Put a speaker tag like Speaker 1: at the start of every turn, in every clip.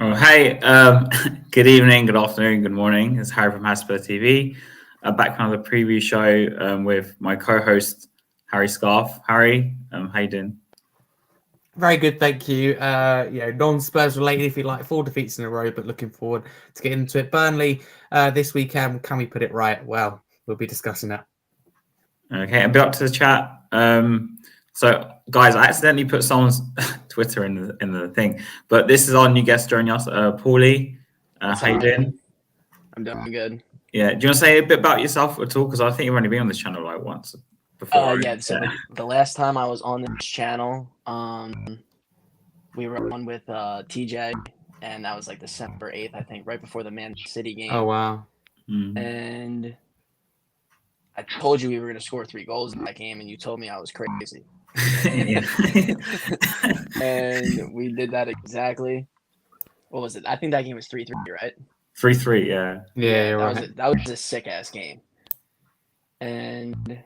Speaker 1: Oh, hey, good evening, good afternoon, good morning. It's Harry from Spurs TV. Back on the preview show with my co-host Harry Scarf. Harry, how you doing?
Speaker 2: Very good, thank you. Non-Spurs related, if you like, 4 defeats in a row, but looking forward to get into it. Burnley this weekend, can we put it right? Well, we'll be discussing that.
Speaker 1: Okay, a bit up to the chat. So, guys, I accidentally put someone's Twitter in the thing, but this is our new guest joining us, Paulie. How you doing?
Speaker 3: I'm doing good.
Speaker 1: Yeah, do you want to say a bit about yourself at all? Because I think you've only been on this channel like once before.
Speaker 3: So the last time I was on this channel, we were on with TJ, and that was like December 8th, I think, right before the Man City game.
Speaker 2: Oh, wow.
Speaker 3: And I told you we were going to score 3 goals in that game, and you told me I was crazy. And we did that exactly. What was it? I think that game was 3-3, right?
Speaker 1: 3-3, yeah.
Speaker 2: Yeah, you're right.
Speaker 3: That was a sick-ass game. And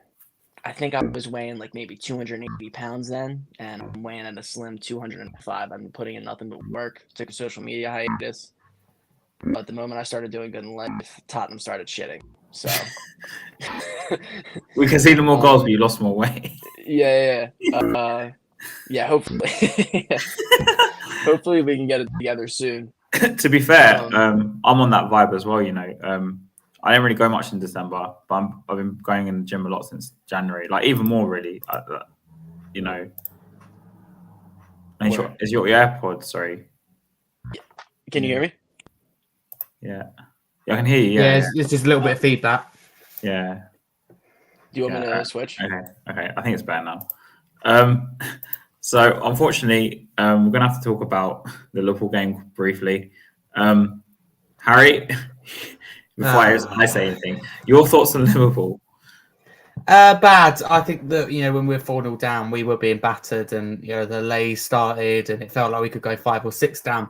Speaker 3: I think I was weighing like maybe 280 pounds then, and I'm weighing at a slim 205. I've been putting in nothing but work. Took a social media hiatus. But the moment I started doing good in life, Tottenham started shitting. So
Speaker 1: we can see the more goals, but you lost more weight.
Speaker 3: Yeah. Hopefully. Hopefully we can get it together soon.
Speaker 1: To be fair, I'm on that vibe as well, you know. I didn't really go much in December, but I've been going in the gym a lot since January, like even more really, you know. Is your AirPod, sorry?
Speaker 3: Can you hear me?
Speaker 1: Yeah, I can hear you.
Speaker 2: Yeah, it's just a little bit of feedback.
Speaker 1: Yeah.
Speaker 3: Do you want me to switch?
Speaker 1: Okay. I think it's better now. So unfortunately, we're gonna have to talk about the Liverpool game briefly. Harry, before I say anything, your thoughts on Liverpool?
Speaker 2: Bad. I think that, when we were 4-0 down, we were being battered, and the lay started, and it felt like we could go 5 or 6 down.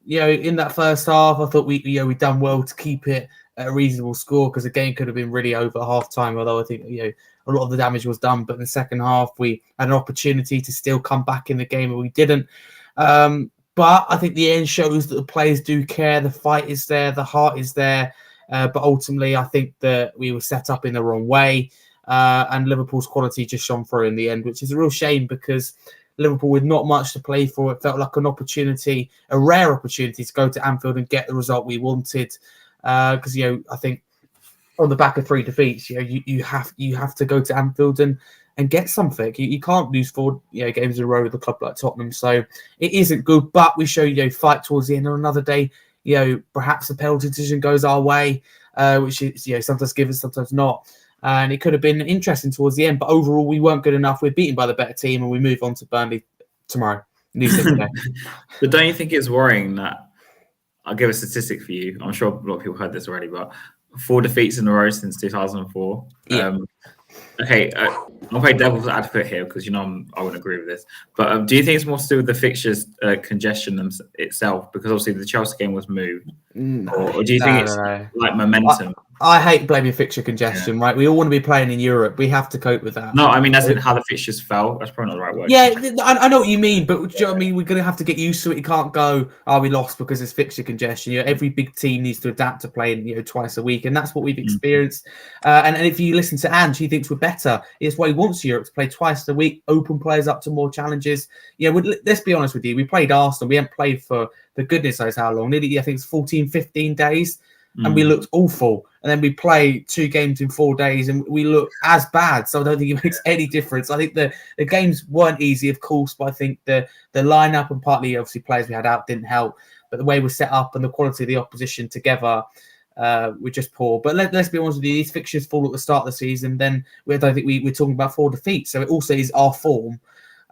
Speaker 2: In that first half, I thought we done well to keep it at a reasonable score, because the game could have been really over at half time, although I think a lot of the damage was done. But in the second half, we had an opportunity to still come back in the game, and we didn't. But I think the end shows that the players do care. The fight is there, the heart is there. But ultimately, I think that we were set up in the wrong way, and Liverpool's quality just shone through in the end, which is a real shame, because Liverpool, with not much to play for, it felt like an opportunity, a rare opportunity, to go to Anfield and get the result we wanted. Because I think on the back of 3 defeats, you have to go to Anfield and get something. You can't lose 4 games in a row with a club like Tottenham. So it isn't good, but we show fight towards the end. On another day, perhaps the penalty decision goes our way, which is sometimes given, sometimes not. And it could have been interesting towards the end, but overall we weren't good enough. We're beaten by the better team, and we move on to Burnley tomorrow.
Speaker 1: But don't you think it's worrying that, I'll give a statistic for you, I'm sure a lot of people heard this already, but 4 defeats in a row since 2004.
Speaker 2: Yeah.
Speaker 1: Okay, I'll play devil's advocate here, because I wouldn't agree with this. But do you think it's more to do with the fixtures congestion itself? Because obviously the Chelsea game was moved, or do you think it's like momentum?
Speaker 2: I hate blaming fixture congestion, right? We all want to be playing in Europe. We have to cope with that.
Speaker 1: No, I mean, as in how the fixtures fell. That's probably not the right word.
Speaker 2: Yeah, I know what you mean, but we're going to have to get used to it. You can't go, we lost because there's fixture congestion. Every big team needs to adapt to playing, twice a week, and that's what we've experienced. And if you listen to Ange, he thinks we're better. It's why he wants Europe to play twice a week, open players up to more challenges. Let's be honest with you. We played Arsenal. We haven't played for goodness knows how long. Nearly, I think it's 14, 15 days. And we looked awful. And then we play 2 games in 4 days, and we look as bad. So I don't think it makes any difference. I think the games weren't easy, of course, but I think the lineup, and partly obviously players we had out, didn't help. But the way we're set up and the quality of the opposition together, were just poor. But let's be honest with you, these fixtures fall at the start of the season. Then I don't think we're talking about 4 defeats. So it also is our form,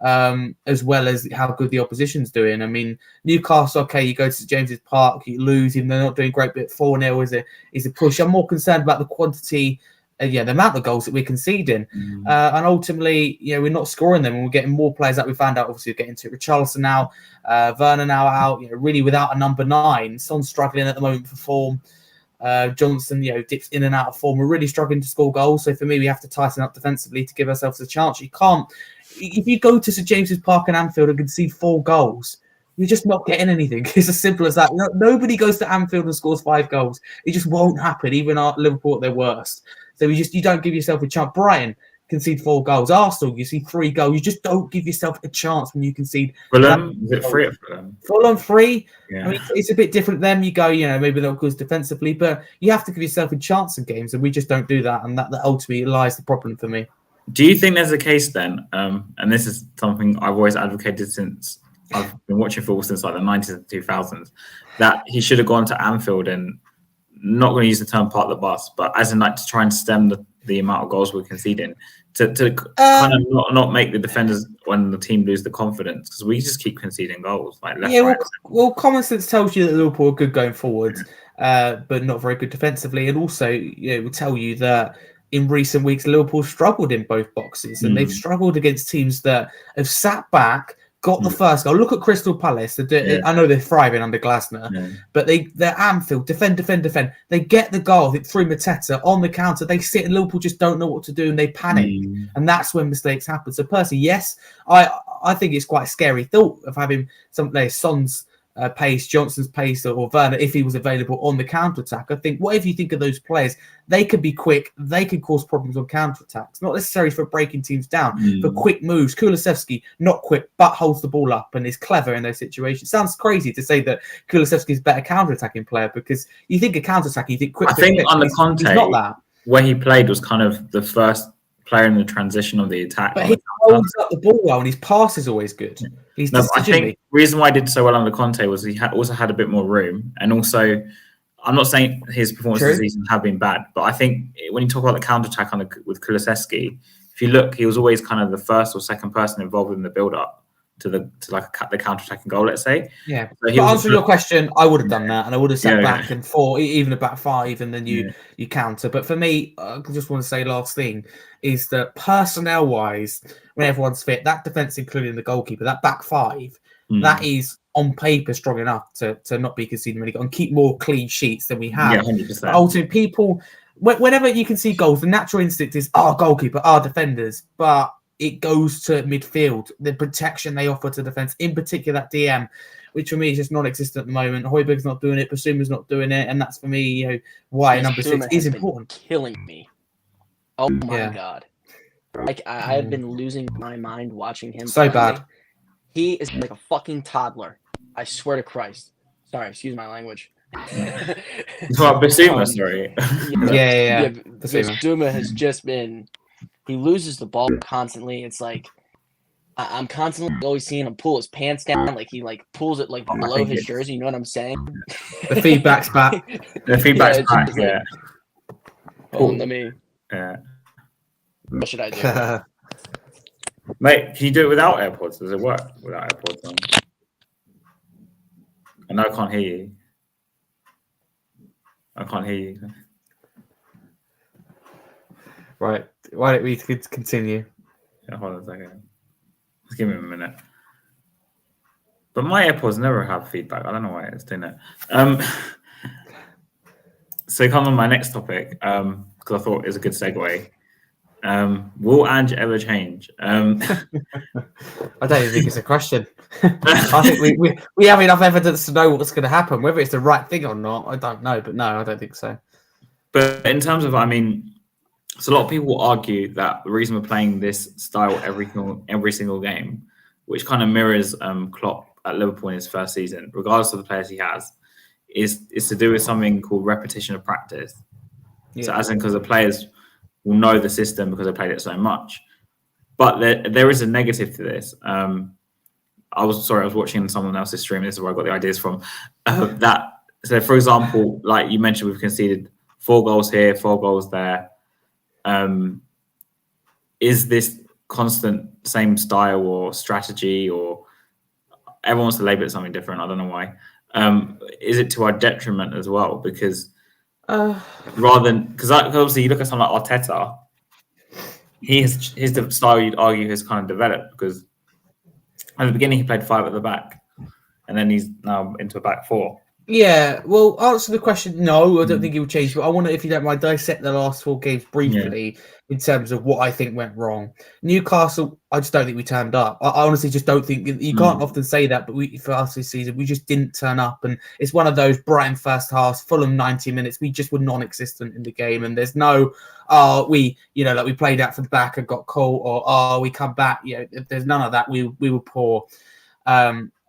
Speaker 2: as well as how good the opposition's doing. I mean, Newcastle, okay, you go to St James's Park, you lose, even though they're not doing great, but 4-0 is a push. I'm more concerned about the quantity, the amount of goals that we're conceding. And ultimately, we're not scoring them, and we're getting more players that we found out. Obviously, we're getting to Richarlison now, Werner now out, really without a number 9. Son's struggling at the moment for form. Johnson, dips in and out of form. We're really struggling to score goals. So for me, we have to tighten up defensively to give ourselves a chance. You can't, if you go to St James's Park and Anfield and concede 4 goals, you're just not getting anything. It's as simple as that. Nobody goes to Anfield and scores 5 goals. It just won't happen. Even Liverpool at their worst. So you don't give yourself a chance. Brighton concede 4 goals. Arsenal, you see 3 goals. You just don't give yourself a chance when you concede.
Speaker 1: Fulham, is it 3 at Fulham?
Speaker 2: Fulham 3.
Speaker 1: Yeah.
Speaker 2: I mean, it's a bit different. Them, you go, maybe they'll goes defensively, but you have to give yourself a chance in games, and we just don't do that. And that ultimately lies the problem for me.
Speaker 1: Do you think there's a case then? And this is something I've always advocated since I've been watching football since like the 90s and 2000s, that he should have gone to Anfield and not going to use the term part of the bus, but as in like to try and stem the amount of goals we're conceding. To kind of not make the defenders when the team lose the confidence, because we just keep conceding goals like left, right.
Speaker 2: Well, common sense tells you that Liverpool are good going forward, but not very good defensively, and also it will tell you that in recent weeks Liverpool struggled in both boxes, and they've struggled against teams that have sat back, got the first goal. Look at Crystal Palace. I know they're thriving under Glasner, but they're Anfield, defend. They get the goal through Mateta on the counter. They sit and Liverpool just don't know what to do and they panic. And that's when mistakes happen. So personally, yes, I think it's quite a scary thought of having Son's pace, Johnson's pace, or Werner, if he was available on the counter-attack. I think whatever you think of those players, they could be quick. They could cause problems on counter-attacks. Not necessarily for breaking teams down, but quick moves. Kulusevski, not quick, but holds the ball up and is clever in those situations. Sounds crazy to say that Kulusevski is a better counter-attacking player, because you think of counter-attacking, you think quick.
Speaker 1: I think under Conte,
Speaker 2: he's not that.
Speaker 1: Where he played was kind of the first player in the transition of the attack.
Speaker 2: But he holds up the ball well, and his pass is always good. I think the reason why I did so well under Conte was he also had a bit more room, and also I'm not saying his performances this season have been bad, but I think when you talk about the counter-attack with Kulusevski, if you look, he was always kind of the first or second person involved in the build-up to the counter-attacking goal, let's say. Yeah. So to answer your question, I would have done that, and I would have sat back and fought, even a back 5, and then you counter. But for me, I just want to say last thing is that personnel-wise, when everyone's fit, that defence, including the goalkeeper, that back 5, that is on paper strong enough to not be conceding many goals and keep more clean sheets than we have.
Speaker 1: Yeah, 100%.
Speaker 2: But ultimately, people, whenever you can see goals, the natural instinct is our goalkeeper, our defenders, but it goes to midfield, the protection they offer to defence, in particular that DM, which for me is just non-existent at the moment. Højbjerg's not doing it, Basuma's not doing it, and that's for me why number 6 is important.
Speaker 3: Killing me. Oh my god! Like I have been losing my mind watching him.
Speaker 2: So bad.
Speaker 3: He is like a fucking toddler. I swear to Christ. Sorry, excuse my language.
Speaker 1: Basuma, sorry.
Speaker 2: Yeah.
Speaker 3: Basuma has just been. He loses the ball constantly. It's like I'm constantly always seeing him pull his pants down, like he pulls it below his jersey. You know what I'm saying?
Speaker 2: The feedback's back.
Speaker 1: The feedback's back. Yeah.
Speaker 3: Hold on, let me.
Speaker 1: Yeah.
Speaker 3: What should I do?
Speaker 1: Mate, can you do it without AirPods? Does it work without AirPods on? I know I can't hear you. I can't hear you.
Speaker 2: Right. Why don't we continue?
Speaker 1: Yeah, hold on a second. Just give me a minute. But my AirPods never have feedback. I don't know why it's doing it. So come on my next topic, because I thought it was a good segue. Will Ange ever change? I
Speaker 2: don't even think it's a question. I think we have enough evidence to know what's going to happen. Whether it's the right thing or not, I don't know. But no, I don't think so.
Speaker 1: But in terms of, so a lot of people argue that the reason we're playing this style every single game, which kind of mirrors Klopp at Liverpool in his first season, regardless of the players he has, is to do with something called repetition of practice. Yeah. So as in, because the players will know the system because they played it so much. But there is a negative to this. I was watching someone else's stream. This is where I got the ideas from. So, for example, like you mentioned, we've conceded 4 goals here, 4 goals there. Is this constant same style or strategy, or everyone wants to label it something different? I don't know why. Is it to our detriment as well? Because rather than, because obviously you look at someone like Arteta, his style, you'd argue, has kind of developed, because at the beginning he played 5 at the back, and then he's now into a back 4.
Speaker 2: Yeah, well, answer the question. No, I don't think it will change. But I want to, if you don't mind, dissect the last 4 games briefly in terms of what I think went wrong. Newcastle, I just don't think we turned up. I honestly just don't think you can't often say that, but for us this season, we just didn't turn up. And it's one of those Brighton first halves, Fulham 90 minutes. We just were non-existent in the game, and there's no, we played out for the back and got caught, or we come back. There's none of that. We were poor.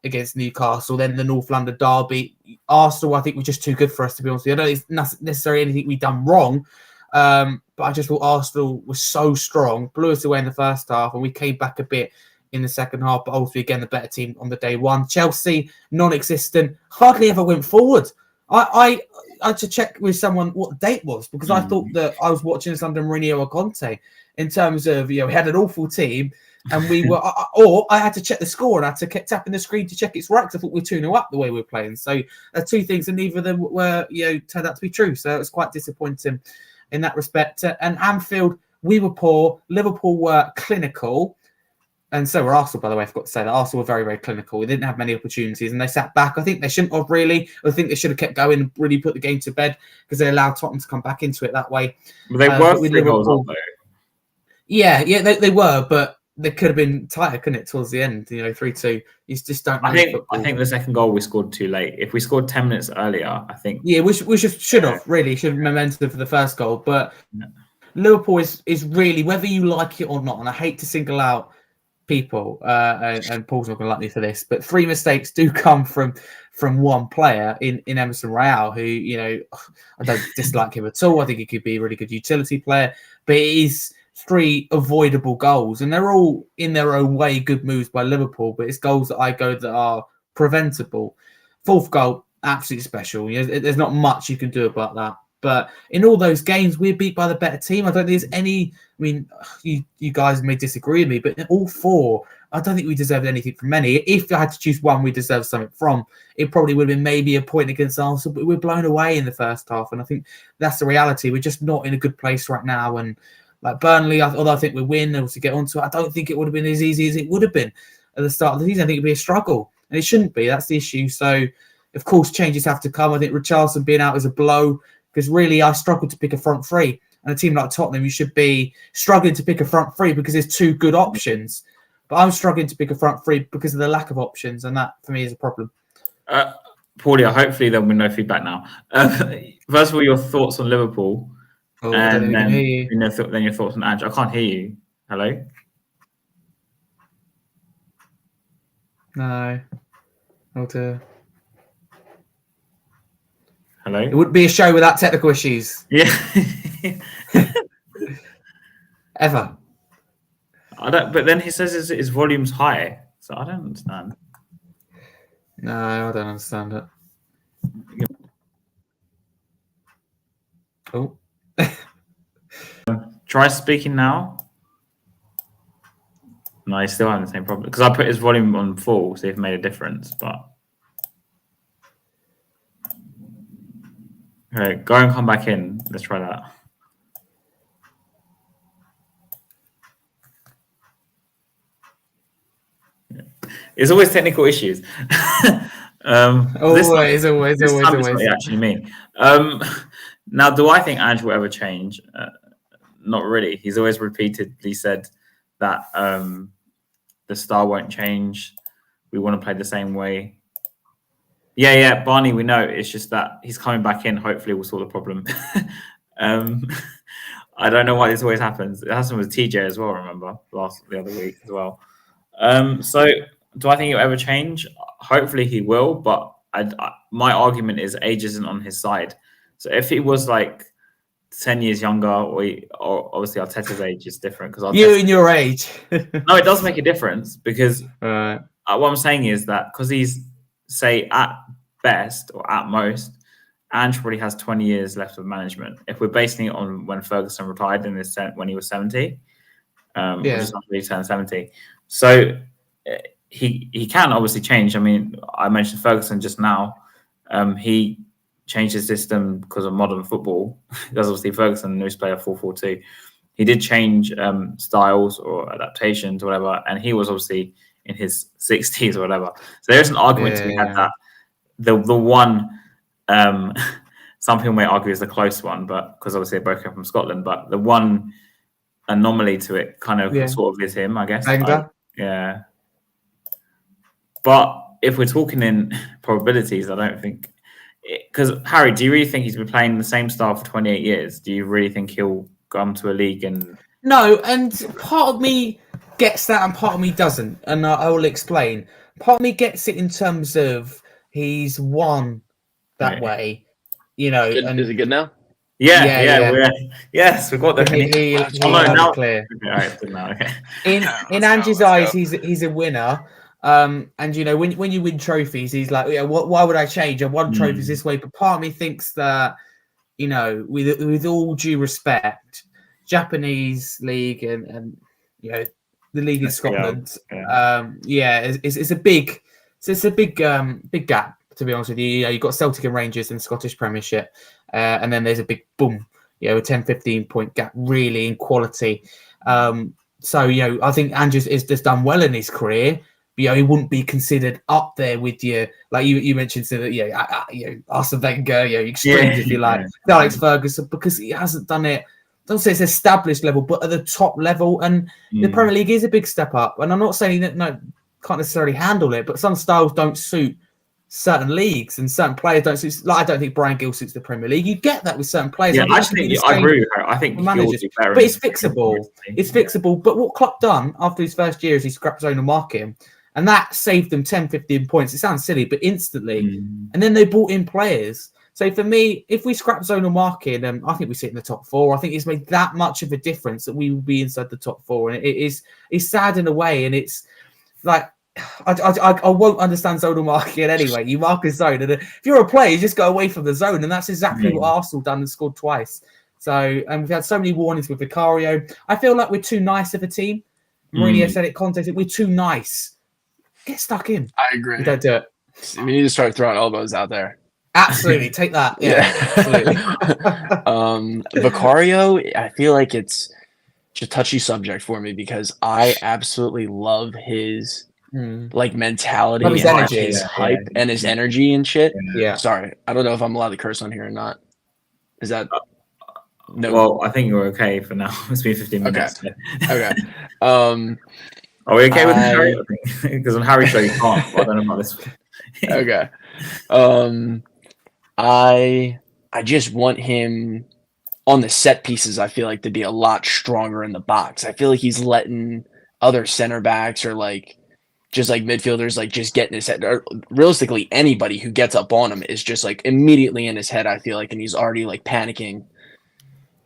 Speaker 2: Against Newcastle, then the North London derby. Arsenal, I think, were just too good for us, to be honest with you. I don't think it's necessarily anything we've done wrong, but I just thought Arsenal was so strong, blew us away in the first half, and we came back a bit in the second half, but ultimately, again, the better team on the day one. Chelsea, non-existent, hardly ever went forward. I had to check with someone what the date was, because I thought that I was watching this under Mourinho or Conte in terms of, we had an awful team, and we were, or I had to check the score and I had to keep tapping the screen to check it's right, because I thought we were 2-0 up the way we were playing. So two things, and neither of them were, turned out to be true. So it was quite disappointing in that respect. And Anfield, we were poor. Liverpool were clinical. And so were Arsenal, by the way. I forgot to say that. Arsenal were very, very clinical. We didn't have many opportunities, and they sat back. I think they shouldn't have really. I think they should have kept going and really put the game to bed, because they allowed Tottenham to come back into it that way.
Speaker 1: Well, they were 3 goals up, though.
Speaker 2: Yeah, they were, but they could have been tighter, couldn't it, towards the end? 3-2. You just don't know.
Speaker 1: I think the second goal we scored too late. If we scored 10 minutes earlier, I think.
Speaker 2: Yeah, we should have momentum for the first goal. But Liverpool is really, whether you like it or not, and I hate to single out people, and Paul's not going to like me for this, but 3 mistakes do come from one player in Emerson Royale, who, I don't dislike him at all. I think he could be a really good utility player, but it is 3 avoidable goals, and they're all in their own way good moves by Liverpool, but it's goals that I go that are preventable. 4th goal, absolutely special. There's not much you can do about that. But in all those games, we're beat by the better team. I don't think there's any. I mean, you guys may disagree with me, but in all 4, I don't think we deserved anything from any. If I had to choose one we deserved something from, it probably would have been maybe a point against Arsenal, but we're blown away in the first half. And I think that's the reality. We're just not in a good place right now. And like Burnley, although I think we win, and to get onto it, I don't think it would have been as easy as it would have been at the start of the season. I think it'd be a struggle, and it shouldn't be. That's the issue. So, of course, changes have to come. I think Richarlison being out is a blow, because really I struggled to pick a front 3. And a team like Tottenham, you should be struggling to pick a front 3 because there's 2 good options. But I'm struggling to pick a front 3 because of the lack of options, and that for me is a problem.
Speaker 1: Paulie, hopefully there'll be no feedback now. First of all, your thoughts on Liverpool, and then your thoughts on Ange. I can't hear you. Hello?
Speaker 2: No. Oh dear.
Speaker 1: Hello?
Speaker 2: It wouldn't be a show without technical issues.
Speaker 1: Yeah.
Speaker 2: Ever.
Speaker 1: But then he says his volume's high, so I don't understand.
Speaker 2: No, I don't understand it. Oh.
Speaker 1: Try speaking now. No, he's still having the same problem, because I put his volume on full, so it made a difference. But okay, go and come back in. Let's try that. It's always technical issues.
Speaker 2: Always.
Speaker 1: It's what you actually mean. Now, do I think Ange will ever change? Not really. He's always repeatedly said that the style won't change. We want to play the same way. Yeah, Barney, we know. It's just that he's coming back in. Hopefully, we'll sort the problem. I don't know why this always happens. It happened with TJ as well, remember? The other week as well. So, do I think he'll ever change? Hopefully, he will. But my argument is age isn't on his side. So, if he was like 10 years younger, or obviously Arteta's age is different, because
Speaker 2: you and your age.
Speaker 1: No, it does make a difference, because what I'm saying is that because he's, say, at best or at most, Ange probably has 20 years left of management. If we're basing it on when Ferguson retired when he was 70, just after he turned 70, so he can obviously change. I mean, I mentioned Ferguson just now. He changed his system because of modern football. Because obviously Ferguson knows play a 4-4-2. He did change styles or adaptations or whatever, and he was obviously in his 60s or whatever. So there's an argument to be had that the one some people may argue is a close one, but because obviously they both come from Scotland. But the one anomaly to it kind of sort of is him, I guess. Yeah. But if we're talking in probabilities, I don't think. Because Harry, do you really think he's been playing the same style for 28 years? Do you really think he'll come to a league and?
Speaker 2: No, and part of me gets that, and part of me doesn't, and I will explain. Part of me gets it in terms of he's won that way, you know.
Speaker 3: Good.
Speaker 2: And
Speaker 3: is it good now?
Speaker 1: Yeah. Yes, we've got the.
Speaker 2: Clear.
Speaker 1: Okay.
Speaker 2: In Angie's eyes, he's a winner. And you know, when you win trophies, he's like, yeah, why would I change? I won trophies this way. But part of me thinks that, you know, with all due respect, Japanese league and you know the league in Scotland, it's a big big gap, to be honest with you. You know, you've got Celtic and Rangers in the Scottish Premiership, and then there's a big boom, you know, a 10-15 point gap really in quality. So you know, I think Andrews has just done well in his career. You know, he wouldn't be considered up there with you, like you mentioned, so that you know, Arsene Wenger, you know, extremes if you like, Alex Ferguson, because he hasn't done it. Don't say it's established level, but at the top level, and the Premier League is a big step up. And I'm not saying that can't necessarily handle it, but some styles don't suit certain leagues, and certain players don't suit. Like I don't think Brian Gill suits the Premier League. You get that with certain players.
Speaker 1: Yeah, I agree with her. I think managers,
Speaker 2: but it's fixable. It's fixable. But what Klopp done after his first year is he scrapped zonal marking. And that saved them 10-15 points. It sounds silly, but instantly. And then they brought in players. So for me, if we scrap zonal marking, I think we sit in the top 4. I think it's made that much of a difference that we will be inside the top 4. And it's sad in a way. And it's like, I won't understand zonal marking anyway. You mark a zone. And if you're a player, you just go away from the zone. And that's exactly what Arsenal done and scored twice. So we've had so many warnings with Vicario. I feel like we're too nice of a team. Mourinho said it, Conte said, we're too nice. Get stuck in.
Speaker 3: I agree.
Speaker 2: You don't do it.
Speaker 3: We need to start throwing elbows out there.
Speaker 2: Absolutely. Take that. Yeah.
Speaker 3: Absolutely. Vicario, I feel like it's a touchy subject for me because I absolutely love his like mentality and
Speaker 2: energy,
Speaker 3: his hype and his energy and shit.
Speaker 2: Yeah.
Speaker 3: Sorry. I don't know if I'm allowed to curse on here or not. Is that
Speaker 1: no? Well, I think you're okay for now. It's been 15 minutes.
Speaker 3: Okay.
Speaker 1: Are we okay with Harry? Because on Harry's show you can't. I don't know about this.
Speaker 3: Okay. I just want him on the set pieces. I feel like to be a lot stronger in the box. I feel like he's letting other center backs or like just like midfielders like just get in his head. Or realistically, anybody who gets up on him is just like immediately in his head. I feel like, and he's already like panicking.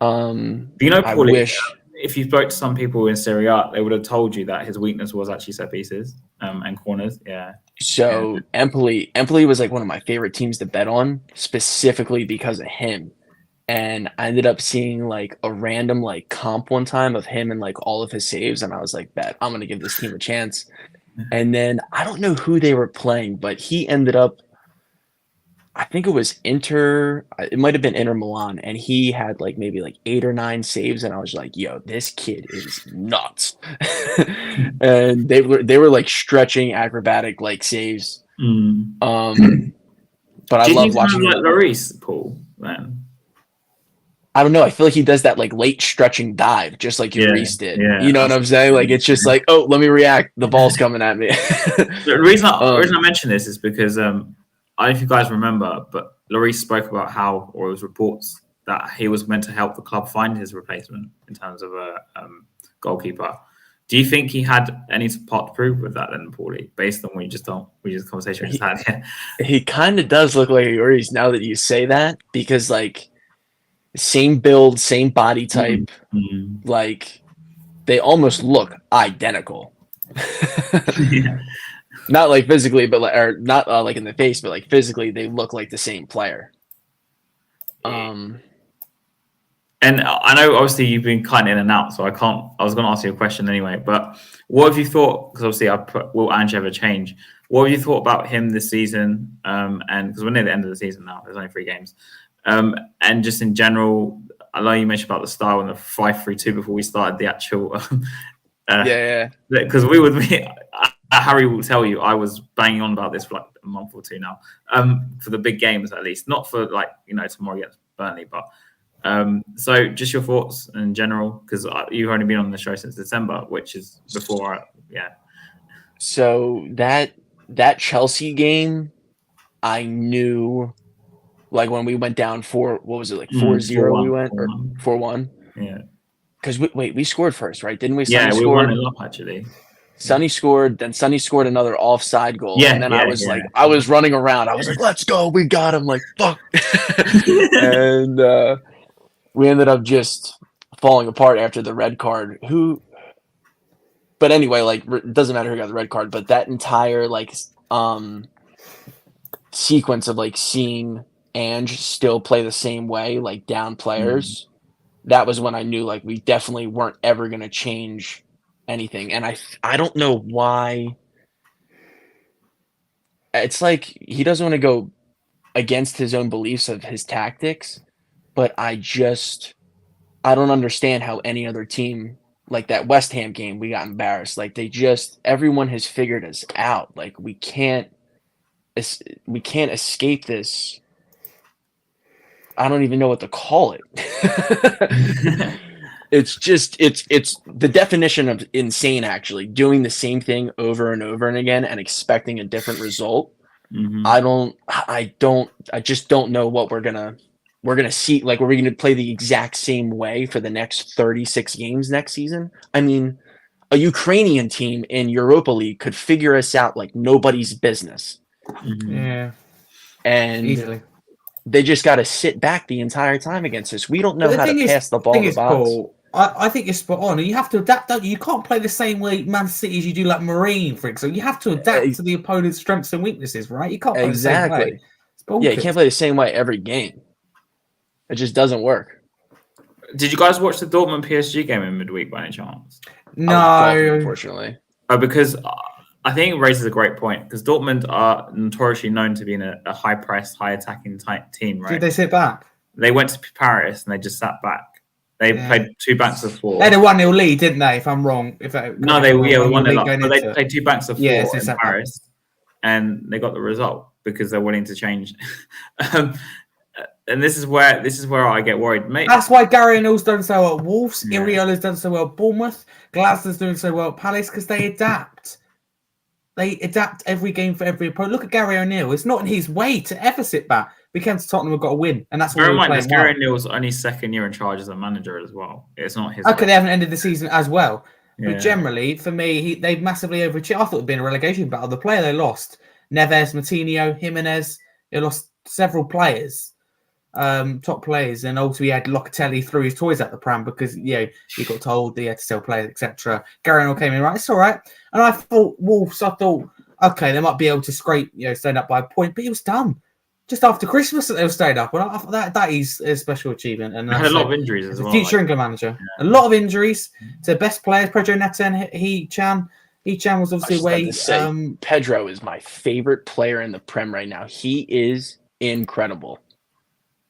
Speaker 1: You know, Paulie, if you spoke to some people in Serie A, they would have told you that his weakness was actually set pieces and corners. Yeah.
Speaker 3: So Empoli was like one of my favorite teams to bet on, specifically because of him. And I ended up seeing like a random like comp one time of him and like all of his saves, and I was like, bet I'm gonna give this team a chance. And then I don't know who they were playing, but he ended up, I think it was it might have been Inter Milan, and he had like maybe like 8 or 9 saves, and I was like, yo, this kid is nuts. And they were like stretching acrobatic like saves. But I love watching
Speaker 1: like Lloris, Paul, man.
Speaker 3: I don't know. I feel like he does that like late stretching dive, just like Lloris did. Yeah. You know what I'm saying? Like it's just like, oh, let me react. The ball's coming at me.
Speaker 1: The reason I mention this is because I don't know if you guys remember, but Lloris spoke about how, or it was reports that he was meant to help the club find his replacement in terms of a goalkeeper. Do you think he had any part to prove with that then, Paulie, based on conversation we just had? Yeah.
Speaker 3: He kind of does look like Lloris now that you say that, because like same build, same body type, like they almost look identical.
Speaker 1: Yeah.
Speaker 3: Not like physically, but like, or not like in the face, but like physically, they look like the same player.
Speaker 1: And I know obviously you've been kind of in and out, so I was going to ask you a question anyway. But what have you thought? Because obviously, will Ange ever change? What have you thought about him this season? And because we're near the end of the season now, there's only 3 games. And just in general, I know you mentioned about the style and the 5-3-2 before we started the actual. Because we would be. Harry will tell you I was banging on about this for like a month or two now. For the big games at least, not for like tomorrow against Burnley, but so just your thoughts in general, because you've only been on the show since December, which is before.
Speaker 3: So that Chelsea game, I knew, like when we went down 4-0 we went, or 4-1.
Speaker 1: Yeah.
Speaker 3: Because we scored first, right? Didn't we?
Speaker 1: Yeah,
Speaker 3: Sonny
Speaker 1: we
Speaker 3: scored.
Speaker 1: 1-0 up actually.
Speaker 3: Sonny scored, then Sonny scored another offside goal.
Speaker 1: Yeah,
Speaker 3: and then
Speaker 1: yeah,
Speaker 3: I was
Speaker 1: yeah.
Speaker 3: like, I was running around. I was like, let's go. We got him. Like, fuck. And we ended up just falling apart after the red card. But anyway, like, it doesn't matter who got the red card, but that entire, like, sequence of, like, seeing Ange still play the same way, like, down players, that was when I knew, like, we definitely weren't ever going to change anything. And I don't know why. It's like he doesn't want to go against his own beliefs of his tactics, but I don't understand how any other team, like that West Ham game, we got embarrassed. Like everyone has figured us out. Like we can't escape this. I don't even know what to call it. It's the definition of insane, actually, doing the same thing over and over and again and expecting a different result.
Speaker 1: Mm-hmm.
Speaker 3: I just don't know what we're gonna see. Like, are we gonna play the exact same way for the next 36 games next season? I mean, a Ukrainian team in Europa League could figure us out like nobody's business.
Speaker 1: Mm-hmm.
Speaker 2: Yeah.
Speaker 3: And
Speaker 2: Easily.
Speaker 3: They just got to sit back the entire time against us. We don't know how to pass the ball in the box.
Speaker 2: Paul, I think you're spot on. And you have to adapt, don't you? You can't play the same way Man City as you do like Marine, for example. You have to adapt to the opponent's strengths and weaknesses, right? You can't play the same way.
Speaker 3: Yeah, you can't play the same way every game. It just doesn't work.
Speaker 1: Did you guys watch the Dortmund PSG game in midweek by any chance?
Speaker 2: No.
Speaker 3: Unfortunately.
Speaker 1: Because I think it raises a great point, because Dortmund are notoriously known to be in a high-pressed, high-attacking type team, right?
Speaker 2: Did they sit back?
Speaker 1: They went to Paris and they just sat back. They played 2 banks of 4.
Speaker 2: They had a 1-0 lead, didn't they? If I'm wrong.
Speaker 1: They 1-0 up. But they played 2 banks of 4 in Paris, and they got the result because they're willing to change. And this is where I get worried.
Speaker 2: That's why Gary O'Neill's done so well at Wolves. Iriola's done so well at Bournemouth. Glasner's doing so well at Palace, because they adapt. They adapt every game for every opponent. Look at Gary O'Neill. It's not in his way to ever sit back. We came to Tottenham and got a win, and that's what we're playing.
Speaker 1: Gary O'Neill's only second year in charge as a manager as well. It's not his.
Speaker 2: Okay, they haven't ended the season as well.
Speaker 1: Yeah.
Speaker 2: But generally, for me, they've massively overachieved. I thought it'd been a relegation battle. The player they lost, Neves, Moutinho, Jimenez, they lost several players, top players, and also he had Locatelli threw his toys at the pram because he got told he had to sell players, etc. Gary O'Neill came in, right, it's all right. And I thought Wolves, okay, they might be able to scrape, stand up by a point, but it was done just after Christmas that they were staying up. And I thought that is a special achievement. And
Speaker 1: had a lot of injuries as well.
Speaker 2: Future England manager, a lot of injuries to the best players. Pedro Neto and He-Chan was obviously away.
Speaker 3: Pedro is my favorite player in the Prem right now. He is incredible.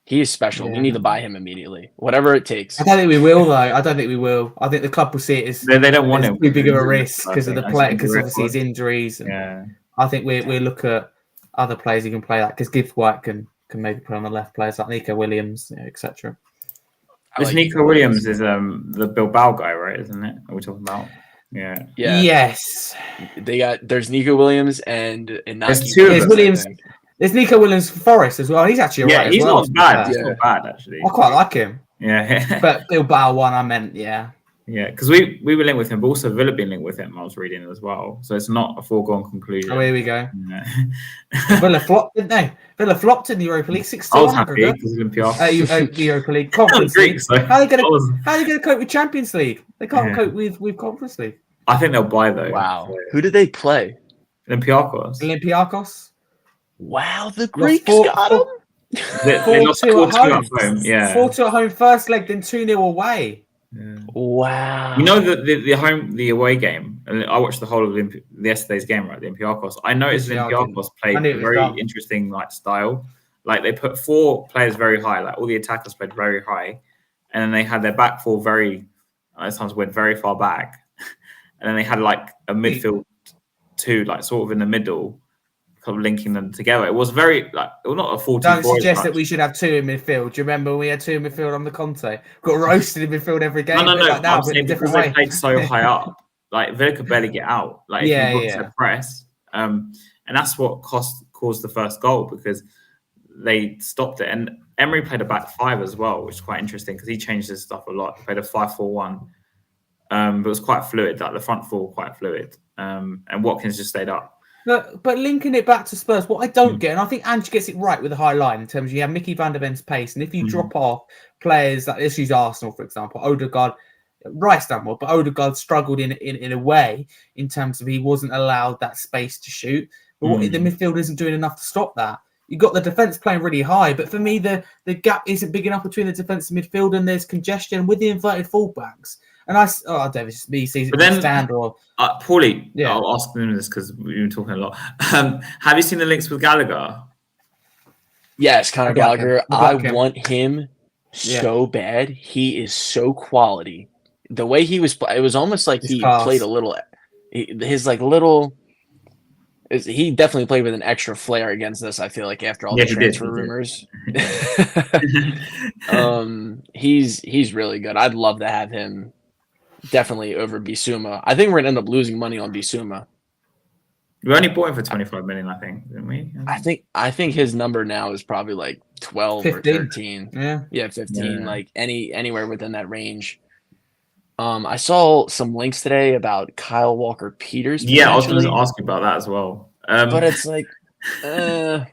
Speaker 3: He is special. We need to buy him immediately, whatever it takes.
Speaker 2: I don't think we will, though. I don't think we will. I think the club will see it as
Speaker 1: they don't want him
Speaker 2: too big of a risk because of the play, because obviously his injuries. And I think we look at other players who can play that, because Gibbs White can maybe play on the left, players like Nico Williams, etc.
Speaker 1: This Nico Williams is the Bilbao guy, right? Isn't it? Are we talking about? Yeah.
Speaker 2: Yes.
Speaker 3: There's Nico Williams and
Speaker 1: there's 2 of
Speaker 2: Williams. There's Nico Williams for Forest as well. He's actually alright.
Speaker 1: He's not bad. He's not bad, actually.
Speaker 2: I quite like him.
Speaker 1: Yeah.
Speaker 2: But Bilbao one, I meant, yeah.
Speaker 1: Yeah, because we were linked with him, but also Villa been linked with him. I was reading as well, so it's not a foregone conclusion.
Speaker 2: Oh, here we go.
Speaker 1: Yeah.
Speaker 2: Villa flopped, didn't they? Villa flopped in the Europa League 6-2.
Speaker 1: I was happy because Olympiacos.
Speaker 2: Europa League Conference League.
Speaker 1: So
Speaker 2: how are they going to cope with Champions League? They can't cope with Conference League.
Speaker 1: I think they'll buy though.
Speaker 3: Wow. So. Who did they play?
Speaker 1: Olympiacos.
Speaker 3: Wow, the Greeks got them.
Speaker 1: They lost 4-2 at home. Yeah,
Speaker 2: 4-2 at home first leg, then 2-0 away.
Speaker 1: Yeah.
Speaker 3: Wow.
Speaker 1: You know the away game. I watched the whole of yesterday's game, right? The Olympiacos. I noticed Olympiacos played a very interesting style. Like they put 4 players very high. Like all the attackers played very high, and then they had their back 4 sometimes went very far back, and then they had like a midfield two, like sort of in the middle, kind of linking them together. It was very like it was not a 44.
Speaker 2: Don't suggest that we should have two in midfield. Do you remember when we had two in midfield on the Conte? Got roasted in midfield every game.
Speaker 1: No.
Speaker 2: Like now,
Speaker 1: I'm
Speaker 2: but in
Speaker 1: saying
Speaker 2: a
Speaker 1: because
Speaker 2: different
Speaker 1: they
Speaker 2: way.
Speaker 1: played so high up, like Villa could barely get out. Like if you got to press, and that's what caused the first goal because they stopped it. And Emery played a back five as well, which is quite interesting because he changed his stuff a lot. He played a 5-4-1, but it was quite fluid. Like the front four, quite fluid, and Watkins just stayed up.
Speaker 2: But linking it back to Spurs, what I don't get, and I think Ange gets it right with the high line in terms of you have Mickey van der Ven's pace, and if you drop off players like let's use Arsenal for example, Odegaard, Rice done well, but Odegaard struggled in a way in terms of he wasn't allowed that space to shoot. But what the midfield isn't doing enough to stop that. You got the defense playing really high, but for me the gap isn't big enough between the defense and midfield, and there's congestion with the inverted fullbacks. And Davis, me sees it stand or
Speaker 1: Paulie. Yeah. I'll ask them this because we've been talking a lot. Have you seen the links with Gallagher?
Speaker 3: Yes, Conor Gallagher. I want him so bad. He is so quality. The way he was, it was almost like he played a little. His like little. He definitely played with an extra flair against us. I feel like after all the transfer rumors, he's really good. I'd love to have him. Definitely over Bissouma. I think we're gonna end up losing money on Bissouma.
Speaker 1: We only bought him for 25 million, I think, didn't we?
Speaker 3: I think his number now is probably like 12 15. Or 13. Yeah, 15. Yeah. Like anywhere within that range. I saw some links today about Kyle Walker-Peters.
Speaker 1: Yeah, I was going to ask you about that as well.
Speaker 3: But it's like, I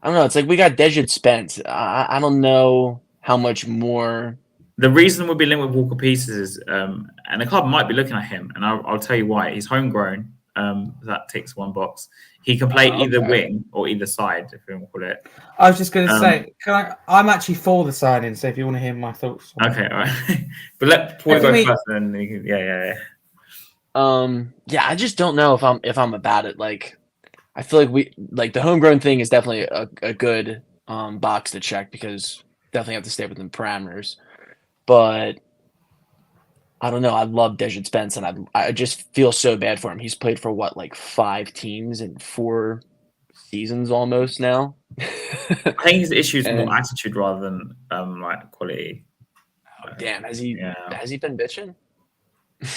Speaker 3: don't know. It's like we got Dejan Spence. I don't know how much more.
Speaker 1: The reason we'll be linked with Walker-Peters is, and the club might be looking at him, and I'll tell you why. He's homegrown. That ticks one box. He can play either wing or either side, if you want to call it.
Speaker 2: I was just going to say, I'm actually for the signing, so if you want to hear my thoughts.
Speaker 1: Okay, all right. But let Paul go first, and then you can, yeah.
Speaker 3: I just don't know if I'm about it. Like, I feel like the homegrown thing is definitely a good box to check because definitely have to stay within parameters. But I don't know. I love Dejan Spence, and I just feel so bad for him. He's played for what, like 5 teams in 4 seasons almost now.
Speaker 1: I think his issue is more attitude rather than like quality.
Speaker 3: Oh, damn, has he been bitching?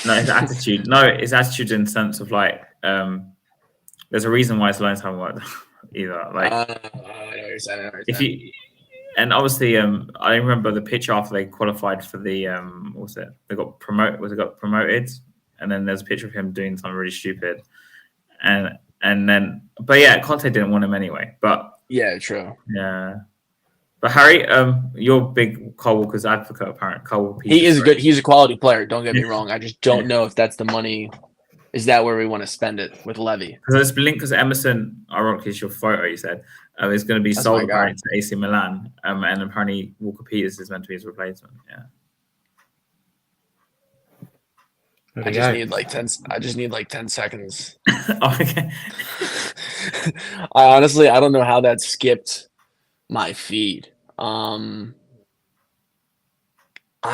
Speaker 1: No, his attitude. No, his attitude in the sense of like, there's a reason why his loans haven't worked either. Like,
Speaker 3: I know what you're saying.
Speaker 1: And obviously, I remember the pitch after they qualified for the what was it? They got promoted. Got promoted? And then there's a picture of him doing something really stupid. And then, but yeah, Conte didn't want him anyway. But
Speaker 3: yeah, true.
Speaker 1: Yeah. But Harry, you're big Kyle Walker's advocate, apparently. Kyle Walker.
Speaker 3: He is good. He's a quality player. Don't get me wrong. I just don't know if that's the money. Is that where we want to spend it with Levy?
Speaker 1: Because it's been linked because Emerson, ironically, is your photo. You said is going to be sold apparently to AC Milan, and apparently Walker-Peters is meant to be his replacement. Yeah.
Speaker 3: I just need like 10 seconds.
Speaker 1: Okay.
Speaker 3: I don't know how that skipped my feed. I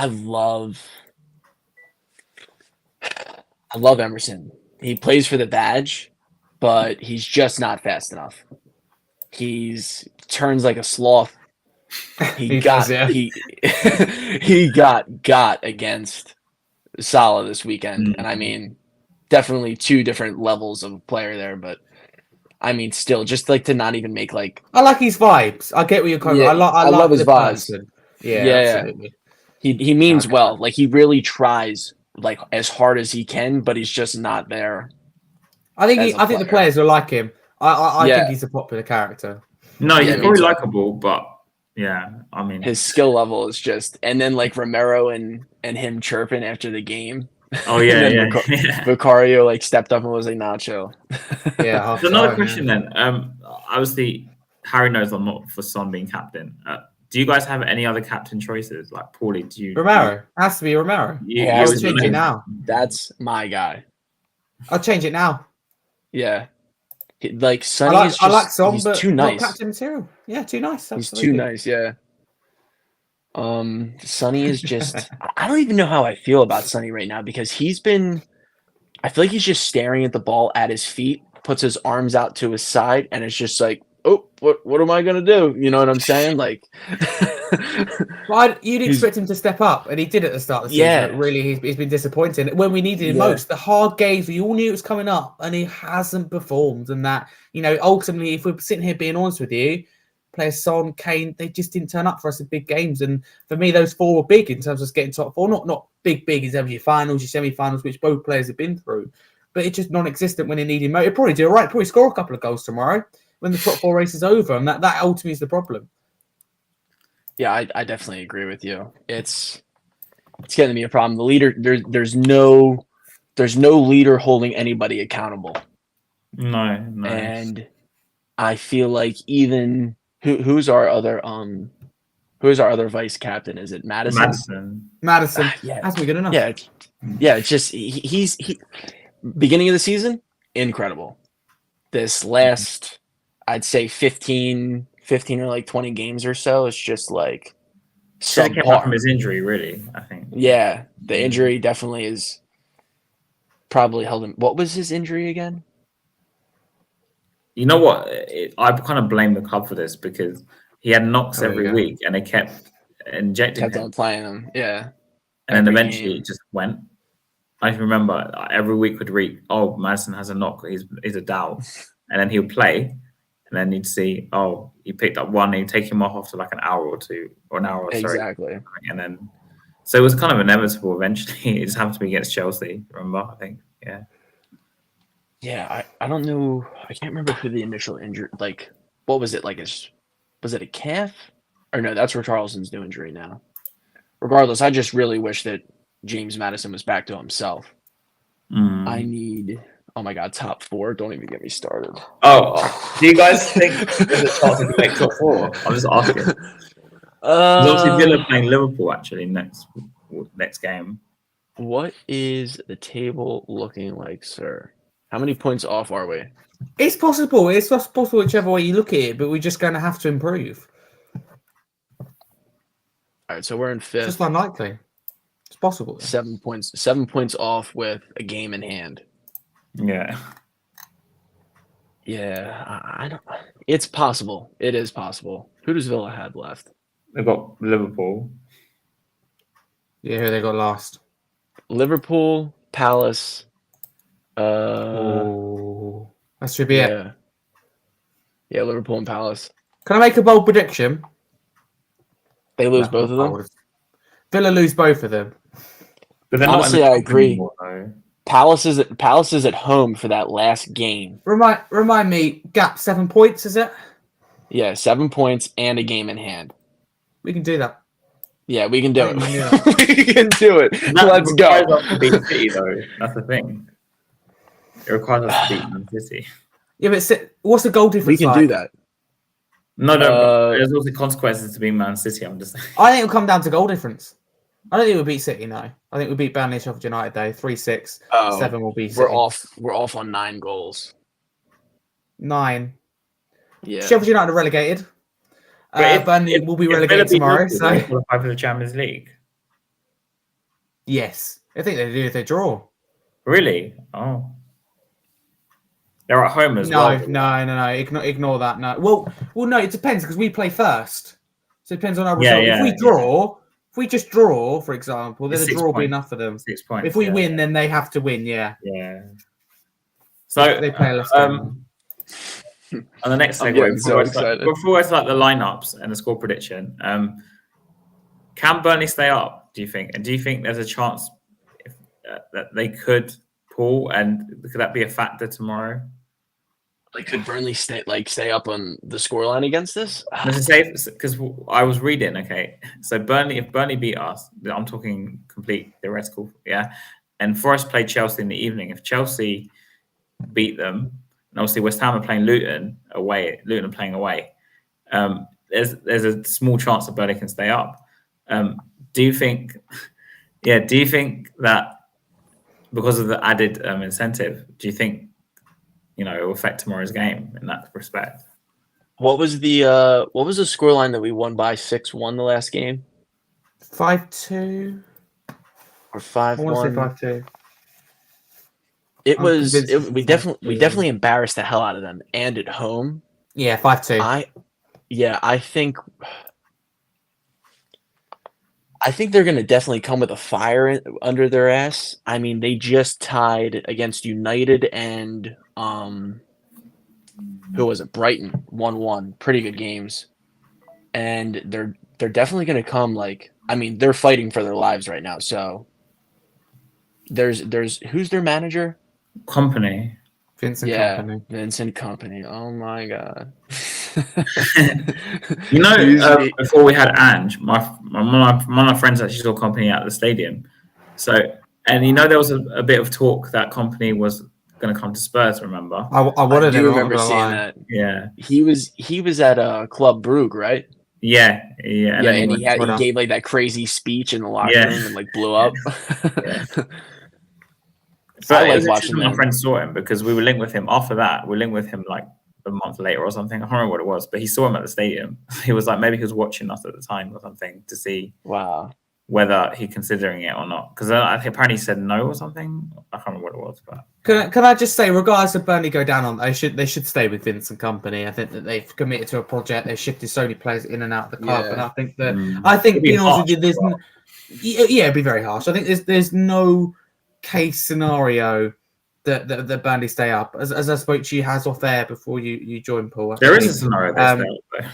Speaker 3: love Emerson. He plays for the badge, but he's just not fast enough. He's turns like a sloth. He got against Salah this weekend, and I mean, definitely 2 different levels of player there, but I mean, still, just like to not even make like.
Speaker 2: I like his vibes. I get what you're coming.
Speaker 3: Yeah,
Speaker 2: I love his vibes.
Speaker 3: Yeah, absolutely. He means well. Like he really tries like as hard as he can, but he's just not there.
Speaker 2: I think the players will like him. I think he's a popular character.
Speaker 1: No, he's very likable, but yeah, I mean
Speaker 3: his skill level is just, and then like Romero and him chirping after the game.
Speaker 1: Oh yeah,
Speaker 3: Vicario like stepped up and was like, "Nah, chill."
Speaker 2: Yeah.
Speaker 1: So another question then. Obviously, Harry knows I'm not for Son being captain. Do you guys have any other captain choices? Like Paulie, do you?
Speaker 2: Romero has to be Romero.
Speaker 3: I'll change it now. That's my guy.
Speaker 2: I'll change it now.
Speaker 3: Yeah. Like Sonny I like Son, he's but too nice.
Speaker 2: Not captain material. Yeah, too nice.
Speaker 3: Absolutely. He's too nice. Yeah. Sonny is just. I don't even know how I feel about Sonny right now because he's been I feel like he's just staring at the ball at his feet, puts his arms out to his side, and it's just like, oh, what am I gonna do? You know what I'm saying? Like,
Speaker 2: But you'd expect him to step up, and he did at the start of the season.
Speaker 3: Yeah.
Speaker 2: But really, he's been disappointing when we needed him most. The hard games, we all knew it was coming up, and he hasn't performed. And that, ultimately, if we're sitting here being honest with you, players Son, Kane, they just didn't turn up for us in big games. And for me, those four were big in terms of getting top four. Not big in terms of your finals, your semi-finals, which both players have been through. But it's just non-existent when they need him. He'll probably do all right. Probably score a couple of goals tomorrow when the top four race is over. And that ultimately is the problem.
Speaker 3: Yeah, I definitely agree with you. It's getting to be a problem. The leader, there's no leader holding anybody accountable.
Speaker 1: No.
Speaker 3: And I feel like even who's our other vice captain? Is it Madison?
Speaker 2: Madison.
Speaker 3: Yeah,
Speaker 2: that's good enough.
Speaker 3: Yeah. It's just he's beginning of the season, incredible. This last, I'd say 15 or like 20 games or so, it's just like
Speaker 1: came back from his injury, really, I think.
Speaker 3: Yeah, the injury definitely is probably held him. What was his injury again?
Speaker 1: You know what? I kind of blame the club for this because he had knocks every week and they kept injecting him.
Speaker 3: On playing him, yeah.
Speaker 1: And then eventually it just went. I can remember every week would read, oh, Madison has a knock, he's a doubt. And then he'll play, and then you'd see, oh, he picked up one, and he'd take him off after like an hour or two, or an hour or so.
Speaker 3: Exactly.
Speaker 1: And then, so it was kind of inevitable eventually. It just happened to be against Chelsea, remember? I think, yeah.
Speaker 3: Yeah, I don't know. I can't remember who the initial injury, like, what was it? Like, was it a calf? Or no, that's Richarlison's new injury now. Regardless, I just really wish that James Madison was back to himself. I need, oh my God, top four. Don't even get me started.
Speaker 1: Oh, do you guys think there's a chance to make top four? I'm just asking. Obviously, Villa playing Liverpool actually next game.
Speaker 3: What is the table looking like, sir? How many points off are we?
Speaker 2: It's possible. It's possible whichever way you look at it, but we're just going to have to improve.
Speaker 3: All right, so we're in fifth.
Speaker 2: It's just unlikely. It's possible.
Speaker 3: 7 points. 7 points off with a game in hand.
Speaker 1: Yeah.
Speaker 3: Yeah, I don't. It's possible. It is possible. Who does Villa have left?
Speaker 1: They've got Liverpool.
Speaker 2: Yeah, who they got last?
Speaker 3: Liverpool, Palace.
Speaker 2: That should be it.
Speaker 3: Yeah, Liverpool and Palace.
Speaker 2: Can I make a bold prediction?
Speaker 3: They lose both of them?
Speaker 2: Villa lose both of them.
Speaker 3: But honestly, I agree. Anymore, Palace is at home for that last game.
Speaker 2: Remind me, Gap 7 points, is it?
Speaker 3: Yeah, 7 points and a game in hand.
Speaker 2: We can do that.
Speaker 3: Yeah, we can do it. We can do it. Let's go.
Speaker 1: Us to beat City, though. That's the thing. It requires us to beat Man City.
Speaker 2: Yeah, but what's the goal difference?
Speaker 3: We can do that.
Speaker 1: No. There's also consequences to being Man City. I'm just.
Speaker 2: I think it'll come down to goal difference. I don't think we'll beat City. No, I think we'll beat Burnley, Sheffield United. 3-6. 7 will be. City.
Speaker 3: We're off on 9 goals.
Speaker 2: 9.
Speaker 3: Yeah.
Speaker 2: Sheffield United are relegated. Burnley will be relegated tomorrow. So
Speaker 1: they qualify for the Champions League.
Speaker 2: Yes, I think they do if they draw.
Speaker 1: Really? Oh. They're at home as well.
Speaker 2: No. Ignore that. No. Well, no. It depends because we play first, so it depends on our result. If we just draw, for example, then the draw will be enough for them.
Speaker 1: 6 points.
Speaker 2: If we win, then they have to win. Yeah.
Speaker 1: Yeah. So
Speaker 2: they play less. On
Speaker 1: the next segue, before it's like the lineups and the score prediction, can Burnley stay up? Do you think? And do you think there's a chance that they could pull? And could that be a factor tomorrow?
Speaker 3: Like, could Burnley stay up on the scoreline against this?
Speaker 1: Because I was reading. Okay, so if Burnley beat us, I'm talking complete theoretical, yeah. And Forest played Chelsea in the evening. If Chelsea beat them, and obviously West Ham are playing Luton away. Luton are playing away. There's a small chance that Burnley can stay up. Do you think? Yeah. Do you think that because of the added incentive, do you think it will affect tomorrow's game in that respect?
Speaker 3: What was the scoreline that we won by 6-1 the last game?
Speaker 2: 5-2
Speaker 3: or 5-1?
Speaker 2: I want to say 5-2.
Speaker 3: It
Speaker 2: I'm
Speaker 3: was.
Speaker 2: convinced
Speaker 3: We definitely embarrassed the hell out of them, and at home.
Speaker 2: Yeah, 5-2.
Speaker 3: I think they're going to definitely come with a fire under their ass. I mean, they just tied against United and who was it? Brighton 1-1. Pretty good games, and they're definitely going to come like. I mean, they're fighting for their lives right now. So there's who's their manager?
Speaker 1: Company.
Speaker 2: Vincent Kompany.
Speaker 3: Vincent Kompany. Oh my god.
Speaker 1: You know, before we had Ange, one of my friends actually saw Company at the stadium. So, and you know, there was a bit of talk that Company was going to come to Spurs. Remember?
Speaker 2: I wanted
Speaker 3: do
Speaker 2: him.
Speaker 3: remember seeing that.
Speaker 1: Yeah,
Speaker 3: he was at Club Brugge, right?
Speaker 1: yeah.
Speaker 3: And then he gave like that crazy speech in the locker room and like blew up.
Speaker 1: Yeah.
Speaker 3: I
Speaker 1: But
Speaker 3: like watching
Speaker 1: my
Speaker 3: them.
Speaker 1: friend saw him because we were linked with him after that. We were linked with him like a month later or something. I can't remember what it was, but he saw him at the stadium. He was like, maybe he was watching us at the time or something to see whether he's considering it or not. Because I think apparently he said no or something. I can't remember what it was. But
Speaker 2: can I just say, regardless of Burnley go down on, they should stay with Vincent Kompany. I think that they've committed to a project. They've shifted so many players in and out of the club, and I think that being honest with you, it'd be very harsh. I think there's no case scenario that Burnley stay up. As I spoke to you, has off air before you joined, Paul.
Speaker 1: There is a scenario they stay up.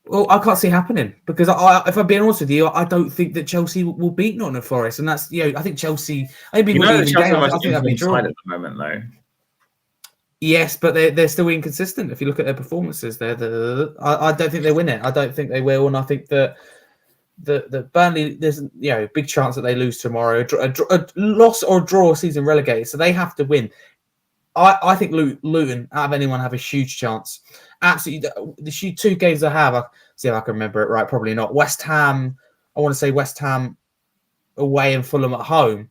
Speaker 2: Well, I can't see it happening because if I'm being honest with you, I don't think that Chelsea will beat Nottingham Forest, and that's I think Chelsea. I think
Speaker 1: Chelsea are the most side at the moment, though.
Speaker 2: Yes, but they're still inconsistent. If you look at their performances, I don't think they win it. I don't think they will, and I think that the Burnley, there's a big chance that they lose tomorrow. A loss or a draw season relegated, so they have to win. I think Luton, out of anyone, have a huge chance. Absolutely, the 2 games I have. I'll see if I can remember it right. Probably not. West Ham. I want to say West Ham away and Fulham at home.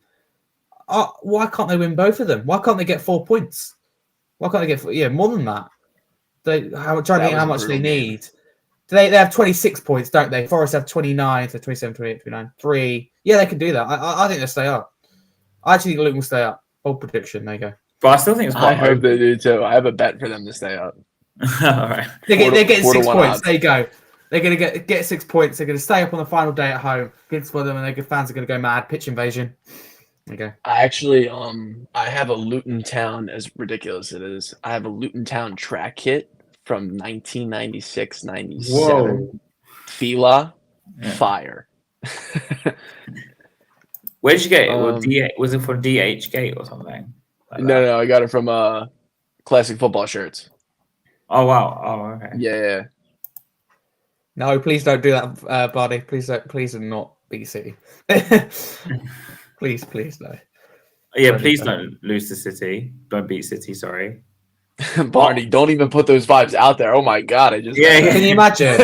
Speaker 2: Why can't they win both of them? Why can't they get 4 points? Why can't they get more than that? Trying to think how much they need. They have 26 points, don't they? Forest have 29, so 27, 28, 29, 3. Yeah, they can do that. I think they'll stay up. I actually think Luton will stay up. Bold prediction. There you go.
Speaker 1: But I still think it's quite
Speaker 3: I hope they do too. I have a bet for them to stay up.
Speaker 1: All right.
Speaker 2: They're getting 6 points. There you go. They're going to get 6 points. They're going to stay up on the final day at home against them, and their fans are going to go mad. Pitch invasion. There you go.
Speaker 3: I actually, I have a Luton Town, as ridiculous it is. I have a Luton Town track kit from 1996-97.
Speaker 1: Whoa.
Speaker 3: Fila, fire.
Speaker 1: Where did you get it? Was it for DH Gate or something? Like
Speaker 3: no, I got it from Classic Football Shirts.
Speaker 1: Oh wow! Oh okay.
Speaker 3: Yeah.
Speaker 2: No, please don't do that, Barney. Please do not beat City. please no.
Speaker 1: Yeah, please don't lose to City. Don't beat City. Sorry.
Speaker 3: Barney, don't even put those vibes out there. Oh my god, I just
Speaker 2: Can you imagine?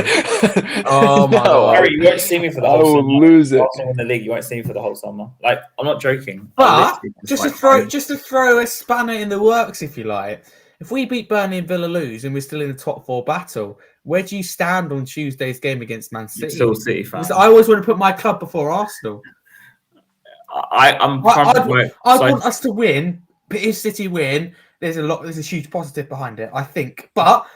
Speaker 2: Oh my god.
Speaker 1: Harry, you won't see me for the whole summer.
Speaker 3: I will lose it.
Speaker 1: Arsenal in the league, you won't see me for the whole summer. Like, I'm not joking.
Speaker 2: But just to throw a spanner in the works, if you like, if we beat Burnley and Villa lose and we're still in the top 4 battle, where do you stand on Tuesday's game against Man City?
Speaker 1: You're still a City fan.
Speaker 2: I always want to put my club before Arsenal.
Speaker 1: I
Speaker 2: want us to win, but if City win, there's a huge positive behind it, I think. But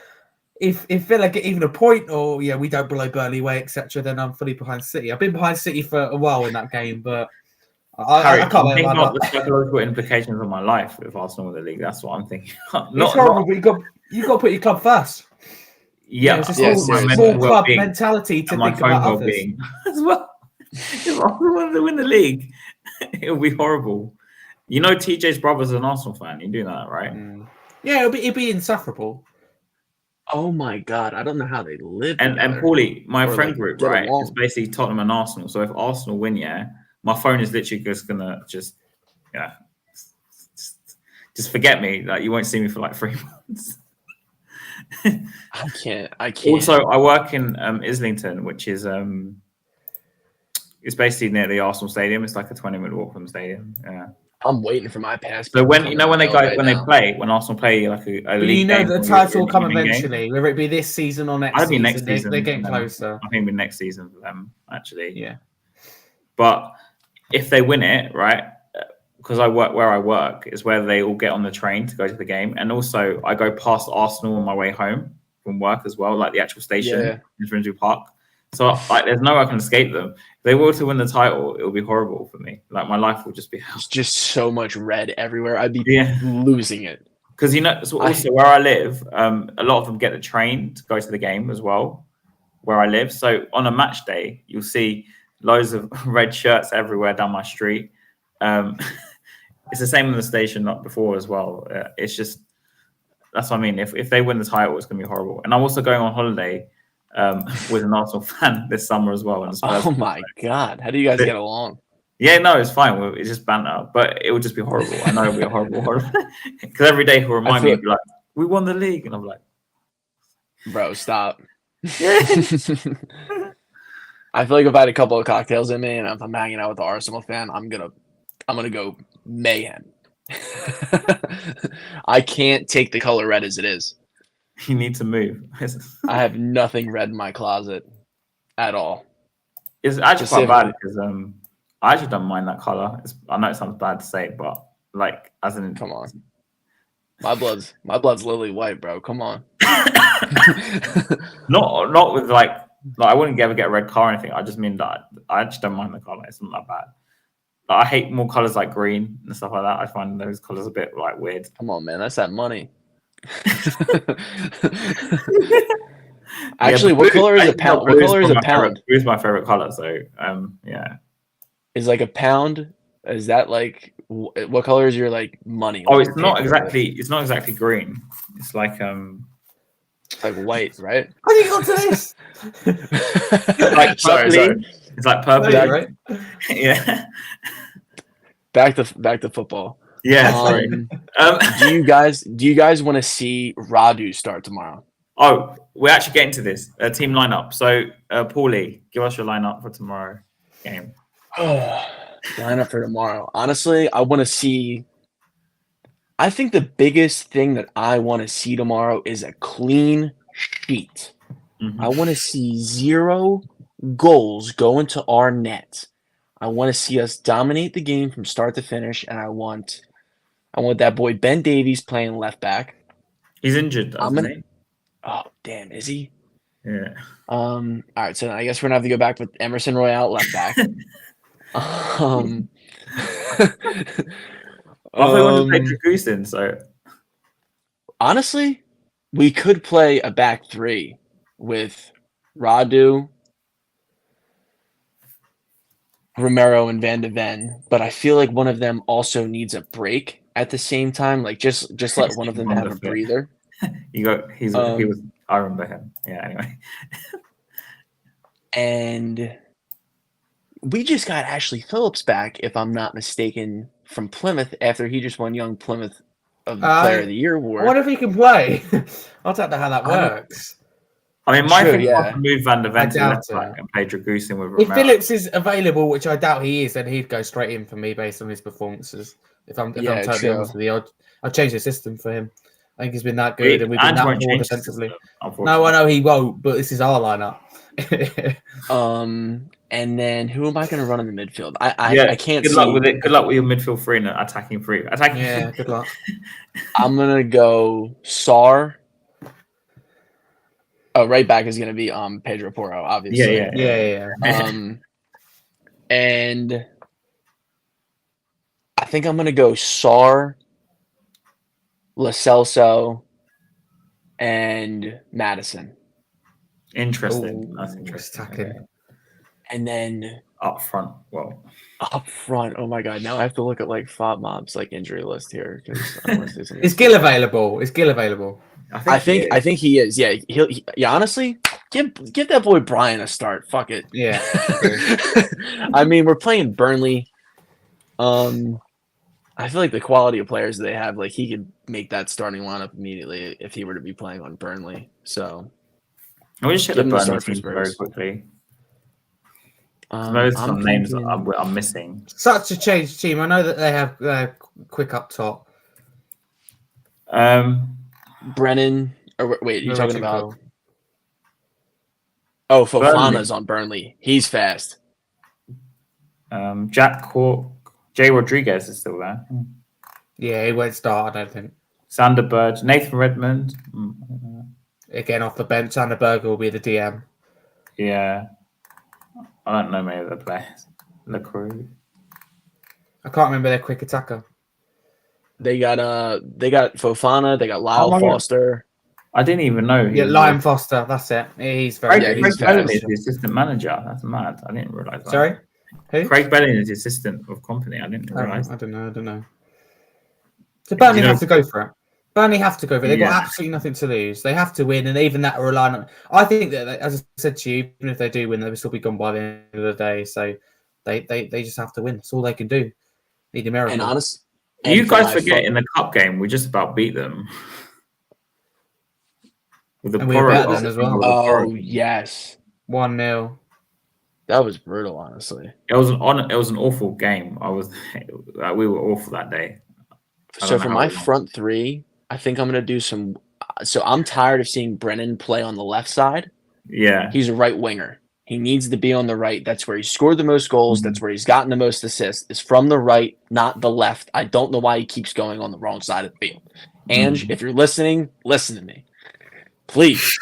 Speaker 2: if Villa get even a point, or we don't blow Burnley away, etc., then I'm fully behind City. I've been behind City for a while in that game, but
Speaker 1: Harry,
Speaker 2: I can't
Speaker 1: think about the psychological implications of my life if Arsenal win the league. That's what I'm thinking.
Speaker 2: It's horrible. But you got to put your club first.
Speaker 1: Yeah,
Speaker 2: it's a small club mentality to think about others
Speaker 1: as well. If Arsenal want to win the league, it'll be horrible. You know, TJ's brother's an Arsenal fan. You do that, right?
Speaker 2: Yeah, it'd be insufferable.
Speaker 3: Oh my god, I don't know how they live.
Speaker 1: And Paulie, my friend group, right, is basically Tottenham and Arsenal. So if Arsenal win, my phone is literally just gonna just forget me. Like you won't see me for like 3 months.
Speaker 3: I can't.
Speaker 1: Also, I work in Islington, which is it's basically near the Arsenal stadium. It's like a 20-minute walk from the stadium. Yeah.
Speaker 3: I'm waiting for my passport.
Speaker 1: So when Arsenal play like a league game,
Speaker 2: the title will come eventually, whether it be this season or next season.
Speaker 1: Next season.
Speaker 2: They're getting closer.
Speaker 1: I think it'll be next season for them, actually.
Speaker 2: Yeah.
Speaker 1: But if they win it, right, because I work where I work is where they all get on the train to go to the game, and also I go past Arsenal on my way home from work as well, like the actual station in Finsbury Park. So like, there's no way I can escape them. If they were to win the title, it would be horrible for me. Like my life would just be
Speaker 3: It's just so much red everywhere. I'd be
Speaker 1: yeah.
Speaker 3: losing it.
Speaker 1: Because so also where I live, a lot of them get the train to go to the game as well, where I live. So on a match day, you'll see loads of red shirts everywhere down my street. It's the same in the station, not before as well. It's just that's what I mean. If they win the title, it's gonna be horrible. And I'm also going on holiday with an Arsenal fan this summer as well.
Speaker 3: Oh my god, how do you guys get along?
Speaker 1: Yeah, no, it's fine. It's just banter, but it would just be horrible. I know it'll be horrible. Because every day he'll remind me, like, we won the league, and I'm like,
Speaker 3: bro, stop. I feel like if I had a couple of cocktails in me, and if I'm hanging out with the Arsenal fan, I'm gonna go mayhem. I can't take the color red as it is.
Speaker 1: You need to move.
Speaker 3: I have nothing red in my closet at all.
Speaker 1: It's actually quite bad because I actually don't mind that color. I know it sounds bad to say, but like as in,
Speaker 3: come on, my blood's lily white, bro. Come on.
Speaker 1: not with like I wouldn't ever get a red car or anything. I just mean that I just don't mind the color. It's not that bad. Like, I hate more colors like green and stuff like that. I find those colors a bit like weird.
Speaker 3: Come on, man, that's that money. Actually, what color is a pound? What color is a pound?
Speaker 1: Blue is my favorite color. So yeah.
Speaker 3: Is like a pound? Is that like what color is your like money?
Speaker 1: Oh, it's not exactly. It's not exactly green. It's like
Speaker 3: white, right?
Speaker 2: How did you got to this?
Speaker 1: Like
Speaker 3: sorry.
Speaker 1: It's like purple,
Speaker 2: right?
Speaker 1: Yeah.
Speaker 3: Back to football.
Speaker 1: Yeah. Sorry.
Speaker 3: Do you guys want to see Radu start tomorrow?
Speaker 1: Oh, we're actually getting to this team lineup. So, Paulie, give us your lineup for tomorrow game.
Speaker 3: Lineup for tomorrow. Honestly, I want to see. I think the biggest thing that I want to see tomorrow is a clean sheet.
Speaker 1: Mm-hmm.
Speaker 3: I want to see 0 goals go into our net. I want to see us dominate the game from start to finish, and I want that boy Ben Davies playing left back.
Speaker 1: He's injured, isn't he?
Speaker 3: Oh, damn, is he?
Speaker 1: Yeah.
Speaker 3: All right, so I guess we're gonna have to go back with Emerson Royale left back.
Speaker 1: I thought we wanted to play Dragusin, so
Speaker 3: honestly, we could play a back three with Radu, Romero, and Van de Ven, but I feel like one of them also needs a break at the same time. Like just let one of them have a breather.
Speaker 1: He was. I remember him. Yeah. Anyway.
Speaker 3: And we just got Ashley Phillips back, if I'm not mistaken, from Plymouth after he just won Young Plymouth of the Player of the Year award.
Speaker 2: I wonder if he can play. I don't know how that works.
Speaker 1: I mean, my thing was to move Van de Ven to left back and play Dragusin with Romero.
Speaker 2: If Phillips is available, which I doubt he is, then he'd go straight in for me based on his performances. If I'm totally honest with you, I'd change the system for him. I think he's been that good, and we've been that poor defensively. No, I know he won't, but this is our lineup.
Speaker 3: And then who am I going to run in the midfield? I can't.
Speaker 1: Good luck with it. Good luck with your midfield three and attacking three.
Speaker 2: Yeah, good luck.
Speaker 3: I'm gonna go Sar. Oh, right back is gonna be Pedro Porro, obviously.
Speaker 2: Yeah.
Speaker 3: And I think I'm gonna go Sar, Lo Celso, and Madison.
Speaker 1: Interesting. That's interesting.
Speaker 2: Okay.
Speaker 3: And then
Speaker 1: up front.
Speaker 3: Oh my god! Now I have to look at like FOBMob's like injury list here because
Speaker 2: is Gill available? Is Gill available?
Speaker 3: I think he is. Yeah, yeah. Honestly, give that boy Brian a start. Fuck it.
Speaker 2: Yeah.
Speaker 3: I mean, we're playing Burnley. I feel like the quality of players they have, like he could make that starting lineup immediately if he were to be playing on Burnley. So
Speaker 1: we just hit the Burnley team very quickly. Those are some names I'm missing.
Speaker 2: Such a changed team. I know that they have quick up top.
Speaker 3: Brennan, or wait, you're talking about? Oh, Fofana's on Burnley. He's fast.
Speaker 1: Jack Cork. Jay Rodriguez is still there.
Speaker 2: Yeah, he won't start, I don't think.
Speaker 1: Sander Berge, Nathan Redmond.
Speaker 2: Again, off the bench, Sander Berger will be the DM.
Speaker 1: Yeah. I don't know many of the players. LaCruz.
Speaker 2: I can't remember their quick attacker.
Speaker 3: They got Fofana. They got Lyle Foster.
Speaker 1: I didn't even know.
Speaker 2: Yeah, Liam Foster. That's it. He's very
Speaker 1: Craig,
Speaker 2: good.
Speaker 1: Craig Bellin is the assistant manager. That's mad. I didn't realise that.
Speaker 2: Sorry? Who?
Speaker 1: Craig Bellin is the assistant of company. I didn't realise.
Speaker 2: I don't know. So Burnley have to go for it. Burnley have to go for it. They've got absolutely nothing to lose. They have to win, and even that are relying on. I think that, as I said to you, even if they do win, they will still be gone by the end of the day. So they just have to win. That's all they can do. Need a miracle.
Speaker 3: And honest,
Speaker 1: you guys forget in the cup game we just about beat them. With the
Speaker 2: and we were better than as well.
Speaker 3: Oh yes,
Speaker 2: 1-0.
Speaker 3: That was brutal. Honestly,
Speaker 1: it was an awful game. We were awful that day.
Speaker 3: So for my front three, I think I'm gonna do some. So I'm tired of seeing Brennan play on the left side.
Speaker 1: Yeah,
Speaker 3: he's a right winger. He needs to be on the right. That's where he scored the most goals. That's where he's gotten the most assists. Is from the right, not the left. I don't know why he keeps going on the wrong side of the field. Ange, if you're listening, listen to me, please.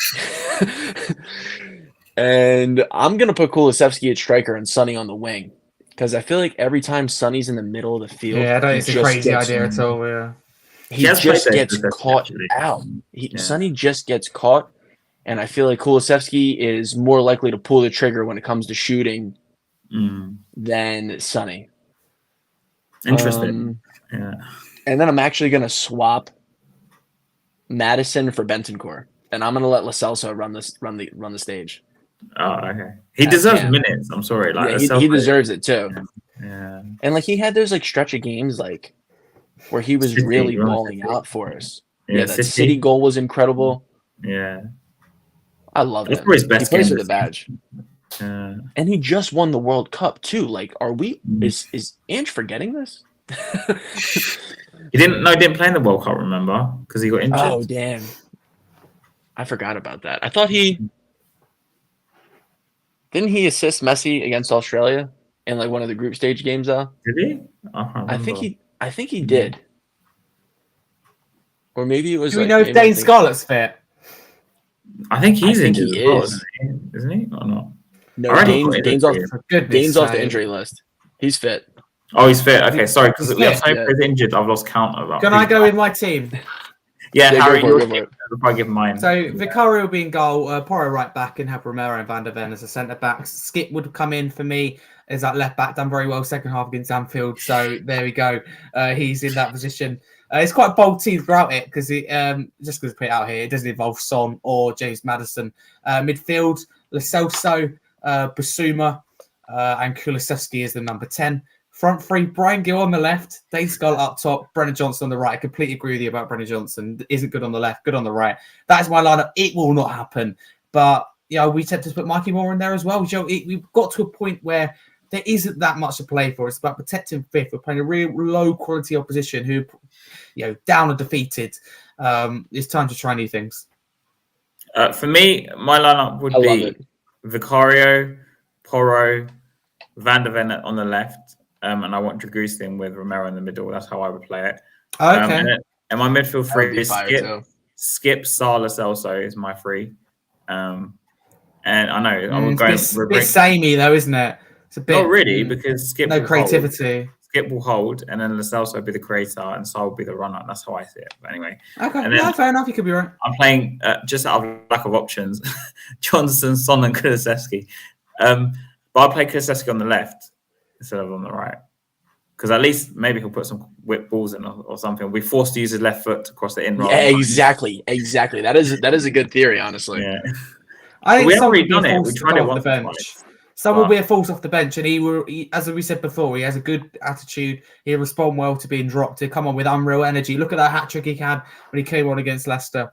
Speaker 3: And I'm gonna put Kulusevski at striker and Sonny on the wing. Because I feel like every time Sonny's in the middle of the field,
Speaker 2: I don't think it's a crazy idea at all. Yeah,
Speaker 3: he just gets caught out. Sonny just gets caught, and I feel like Kulusevski is more likely to pull the trigger when it comes to shooting than Sonny.
Speaker 1: Interesting. Yeah.
Speaker 3: And then I'm actually going to swap Madison for Bentancur, and I'm going to let Lo Celso run the stage.
Speaker 1: Oh, okay. He deserves minutes. I'm sorry. Like
Speaker 3: he deserves it too.
Speaker 1: Yeah.
Speaker 3: And like he had those like stretch of games like where he was really balling out for us. Yeah, that City goal was incredible.
Speaker 1: Yeah.
Speaker 3: I love it.
Speaker 1: His best
Speaker 3: he plays
Speaker 1: game
Speaker 3: for the badge.
Speaker 1: Yeah.
Speaker 3: And he just won the World Cup too. Like, are we is Ange forgetting this?
Speaker 1: He didn't play in the World Cup, remember? Because he got injured.
Speaker 3: Oh damn. I forgot about that. I thought didn't he assist Messi against Australia in like one of the group stage games though?
Speaker 1: Did he? I
Speaker 3: think he did. Or maybe it was.
Speaker 2: Do we know if Dane Scarlett's fit?
Speaker 1: I think he's injured.
Speaker 3: He is.
Speaker 1: Isn't he? Or not?
Speaker 3: No, Dane's off the injury list. He's fit.
Speaker 1: Oh, he's fit. Okay, sorry, because we have so many injured. I've lost count of that.
Speaker 2: Can I go in my team?
Speaker 1: Yeah, Harry, if I give mine.
Speaker 2: So Vicario will be in goal, Porro right back, and have Romero and Van der Ven as a centre back. Skip would come in for me as that left back, done very well second half against Anfield. So there we go. He's in that position. It's quite a bold team throughout it because just because I put it out here, it doesn't involve Son or James Maddison. Midfield, Lo Celso, Basuma, and Kulusevski is the number 10. Front three, Brian Gill on the left, Dane Scarlett up top, Brennan Johnson on the right. I completely agree with you about Brennan Johnson. Isn't good on the left, good on the right. That is my lineup. It will not happen. But, we tend to put Mikey Moore in there as well. We've got to a point where there isn't that much to play for. It's about protecting fifth. We're playing a real low-quality opposition who, down and defeated. It's time to try new things.
Speaker 1: For me, my lineup would be Vicario, Porro, Van der Ven on the left. And I want Dragustin with Romero in the middle. That's how I would play it.
Speaker 2: Okay.
Speaker 1: And my midfield three is Skip, Salah, Celso is my three. And I know I would go.
Speaker 2: It's a bit samey though, isn't it? It's a bit.
Speaker 1: Not really, because Skip.
Speaker 2: No creativity.
Speaker 1: Skip will hold, and then Lo Celso will be the creator, and Salah will be the runner. That's how I see it. But anyway.
Speaker 2: Okay. Fair enough. You could be right.
Speaker 1: I'm playing just out of lack of options. Johnson, Son, and Kulusevski. But I'll play Kulusevski on the left instead of on the right, because at least maybe he'll put some whip balls in or something. We're forced to use his left foot to cross the in.
Speaker 3: Yeah, exactly. That is a good theory, honestly.
Speaker 1: Yeah.
Speaker 2: I think
Speaker 1: we haven't really done it. We tried it once.
Speaker 2: The bench. Some will be a force off the bench, and he, as we said before, he has a good attitude. He'll respond well to being dropped. He'll come on with unreal energy. Look at that hat trick he had when he came on against Leicester.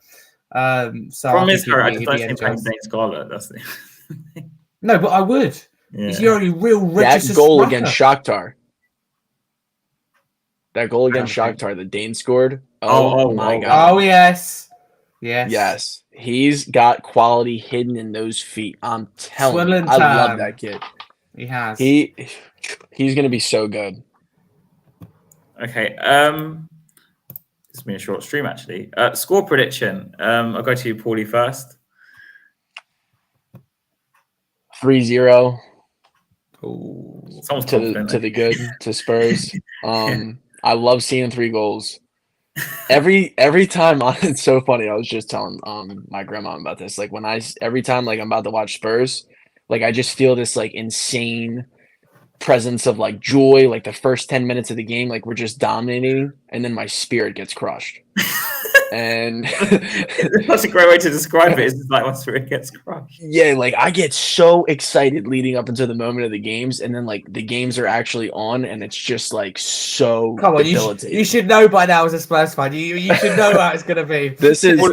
Speaker 1: Problem is, I just don't think playing Dane Scarlett. That's the
Speaker 2: No, but I would.
Speaker 1: Yeah.
Speaker 2: He's your only real registered
Speaker 3: That goal
Speaker 2: striker.
Speaker 3: against Shakhtar. That goal against Shakhtar that Dane scored. Oh my God.
Speaker 2: Oh, yes. Yes.
Speaker 3: He's got quality hidden in those feet. I'm telling you. I love that kid.
Speaker 2: He has.
Speaker 3: He's going to be so good.
Speaker 1: Okay. It's been a short stream actually. Score prediction. I'll go to you, Paulie, first.
Speaker 3: 3-0
Speaker 1: Someone's confident.
Speaker 3: to the good to Spurs. I love seeing 3 goals. Every time it's so funny. I was just telling my grandma about this. Like every time like I'm about to watch Spurs, like I just feel this like insane presence of like joy. Like the first 10 minutes of the game, like we're just dominating, and then my spirit gets crushed. And
Speaker 1: that's a great way to describe it. It's just like my spirit gets crushed.
Speaker 3: Yeah, like I get so excited leading up into the moment of the games, and then like the games are actually on, and it's just like so debilitating.
Speaker 2: You should know by now as a Spurs fan. You should know how it's gonna be.
Speaker 3: This is
Speaker 1: how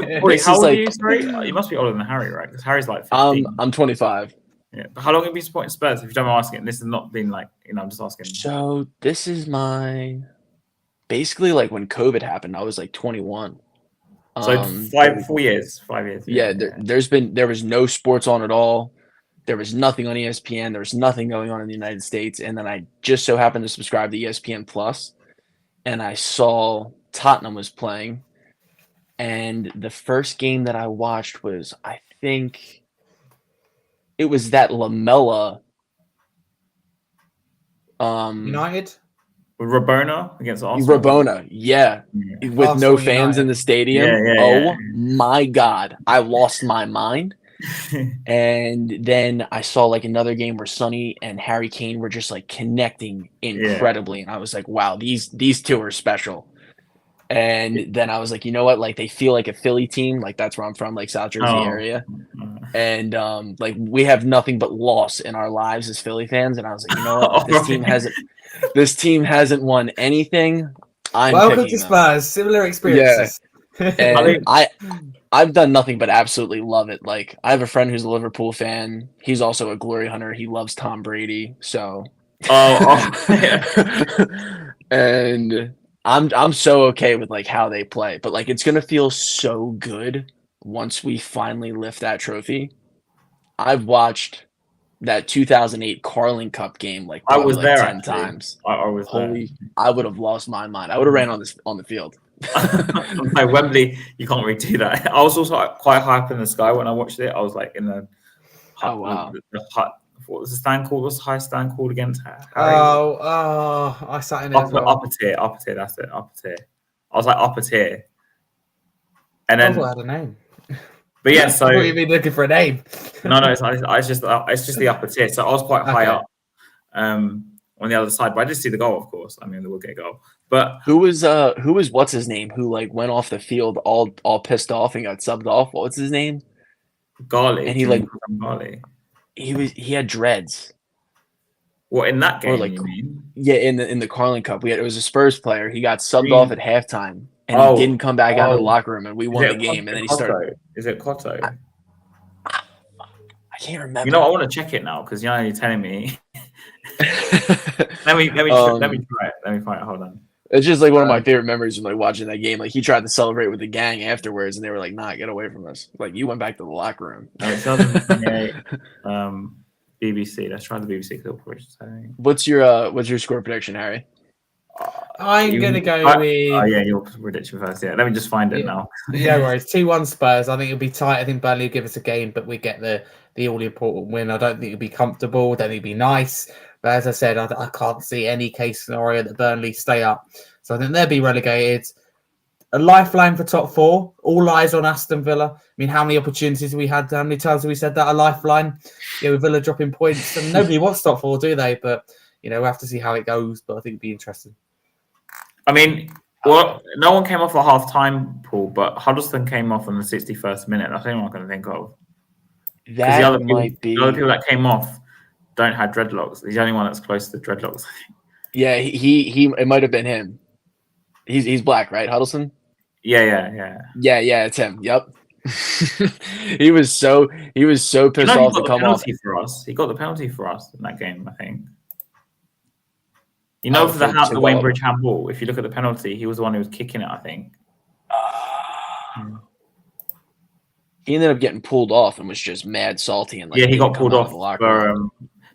Speaker 1: old are you? Sorry, you must be older than Harry, right? Because Harry's like 15.
Speaker 3: I'm 25.
Speaker 1: Yeah. But how long have you been supporting Spurs? If you don't mind asking, this has not been like I'm just asking.
Speaker 3: So this is basically like when COVID happened. I was like 21.
Speaker 1: So 4 years, 5 years.
Speaker 3: Yeah, there was no sports on at all. There was nothing on ESPN. There was nothing going on in the United States. And then I just so happened to subscribe to ESPN Plus, and I saw Tottenham was playing. And the first game that I watched was, I think it was that Lamella.
Speaker 2: United?
Speaker 1: With Rabona against Arsenal.
Speaker 3: Rabona, yeah. With
Speaker 2: Arsenal
Speaker 3: no fans
Speaker 2: United.
Speaker 3: in the stadium. My God. I lost my mind. And then I saw like another game where Sonny and Harry Kane were just like connecting incredibly. And I was like, wow, these two are special. And then I was like, you know what? Like they feel like a Philly team. Like that's where I'm from, like South Jersey area. And like we have nothing but loss in our lives as Philly fans. And I was like, you know what? This team hasn't won anything.
Speaker 2: Welcome to Spurs. Similar experiences.
Speaker 3: Yeah. And I've done nothing but absolutely love it. Like I have a friend who's a Liverpool fan. He's also a glory hunter. He loves Tom Brady. So and I'm so okay with like how they play. But like it's gonna feel so good once we finally lift that trophy. I've watched that 2008 Carling Cup game like
Speaker 1: I was there
Speaker 3: 10 times.
Speaker 1: I was
Speaker 3: there. I would have lost my mind. I would have ran on the field.
Speaker 1: Like Wembley, you can't really do that. I was also quite high up in the sky when I watched it. I was like in the hut.
Speaker 3: Oh wow!
Speaker 1: The hut. What was the stand called? What's the high stand called against Harry?
Speaker 2: I sat in it as well.
Speaker 1: Upper tier. That's it. Upper tier. I was like upper tier, and then
Speaker 2: I had a name.
Speaker 1: But yeah, so
Speaker 2: you've been looking for a name.
Speaker 1: No, it's just the upper tier. So I was quite high up, on the other side. But I did see the goal, of course. I mean, they will get a goal. But
Speaker 3: who was what's his name? Who like went off the field all pissed off and got subbed off? What's his name?
Speaker 1: Garley.
Speaker 3: And he like
Speaker 1: Garley.
Speaker 3: He had dreads.
Speaker 1: What in that game?
Speaker 3: Or like,
Speaker 1: you mean?
Speaker 3: Yeah, in the Carling Cup, it was a Spurs player. He got subbed off at halftime, and he didn't come back out of the locker room, and we won the game. And then he started.
Speaker 1: Is it Cotto?
Speaker 3: I can't remember.
Speaker 1: You know, I want to check it now because you're telling me. Let me try it. Let me find it. Hold on.
Speaker 3: It's just like one of my favorite memories of like watching that game. Like he tried to celebrate with the gang afterwards, and they were like, "Nah, get away from us!" Like you went back to the locker room.
Speaker 1: BBC. Let's try the BBC.
Speaker 3: What's your score prediction, Harry?
Speaker 2: I'm gonna go with.
Speaker 1: Oh yeah, your prediction first. Yeah, let me just find it now.
Speaker 2: Yeah, worries. 2-1 Spurs. I think it'll be tight. I think Burnley will give us a game, but we get the all important win. I don't think it'll be comfortable. I don't think it'll be nice. But as I said, I can't see any case scenario that Burnley stay up. So I think they'll be relegated. A lifeline for top 4. All eyes on Aston Villa. I mean, how many opportunities we had? How many times have we said that? A lifeline? Yeah, with Villa dropping points. And nobody wants top 4, do they? But, we'll have to see how it goes. But I think it'll be interesting.
Speaker 1: I mean, well, no one came off at half-time, Paul, but Huddleston came off in the 61st minute. That's the only one I can think of.
Speaker 3: That
Speaker 1: the other people that came off don't have dreadlocks. He's the only one that's close to dreadlocks.
Speaker 3: Yeah, he it might have been him. He's black, right, Huddleston?
Speaker 1: Yeah.
Speaker 3: Yeah, it's him. Yep. he was so pissed off to come off.
Speaker 1: For us. He got the penalty for us in that game, I think. For the Wayne Bridge handball, if you look at the penalty, he was the one who was kicking it, I think.
Speaker 3: He ended up getting pulled off and was just mad salty and
Speaker 1: he got pulled off.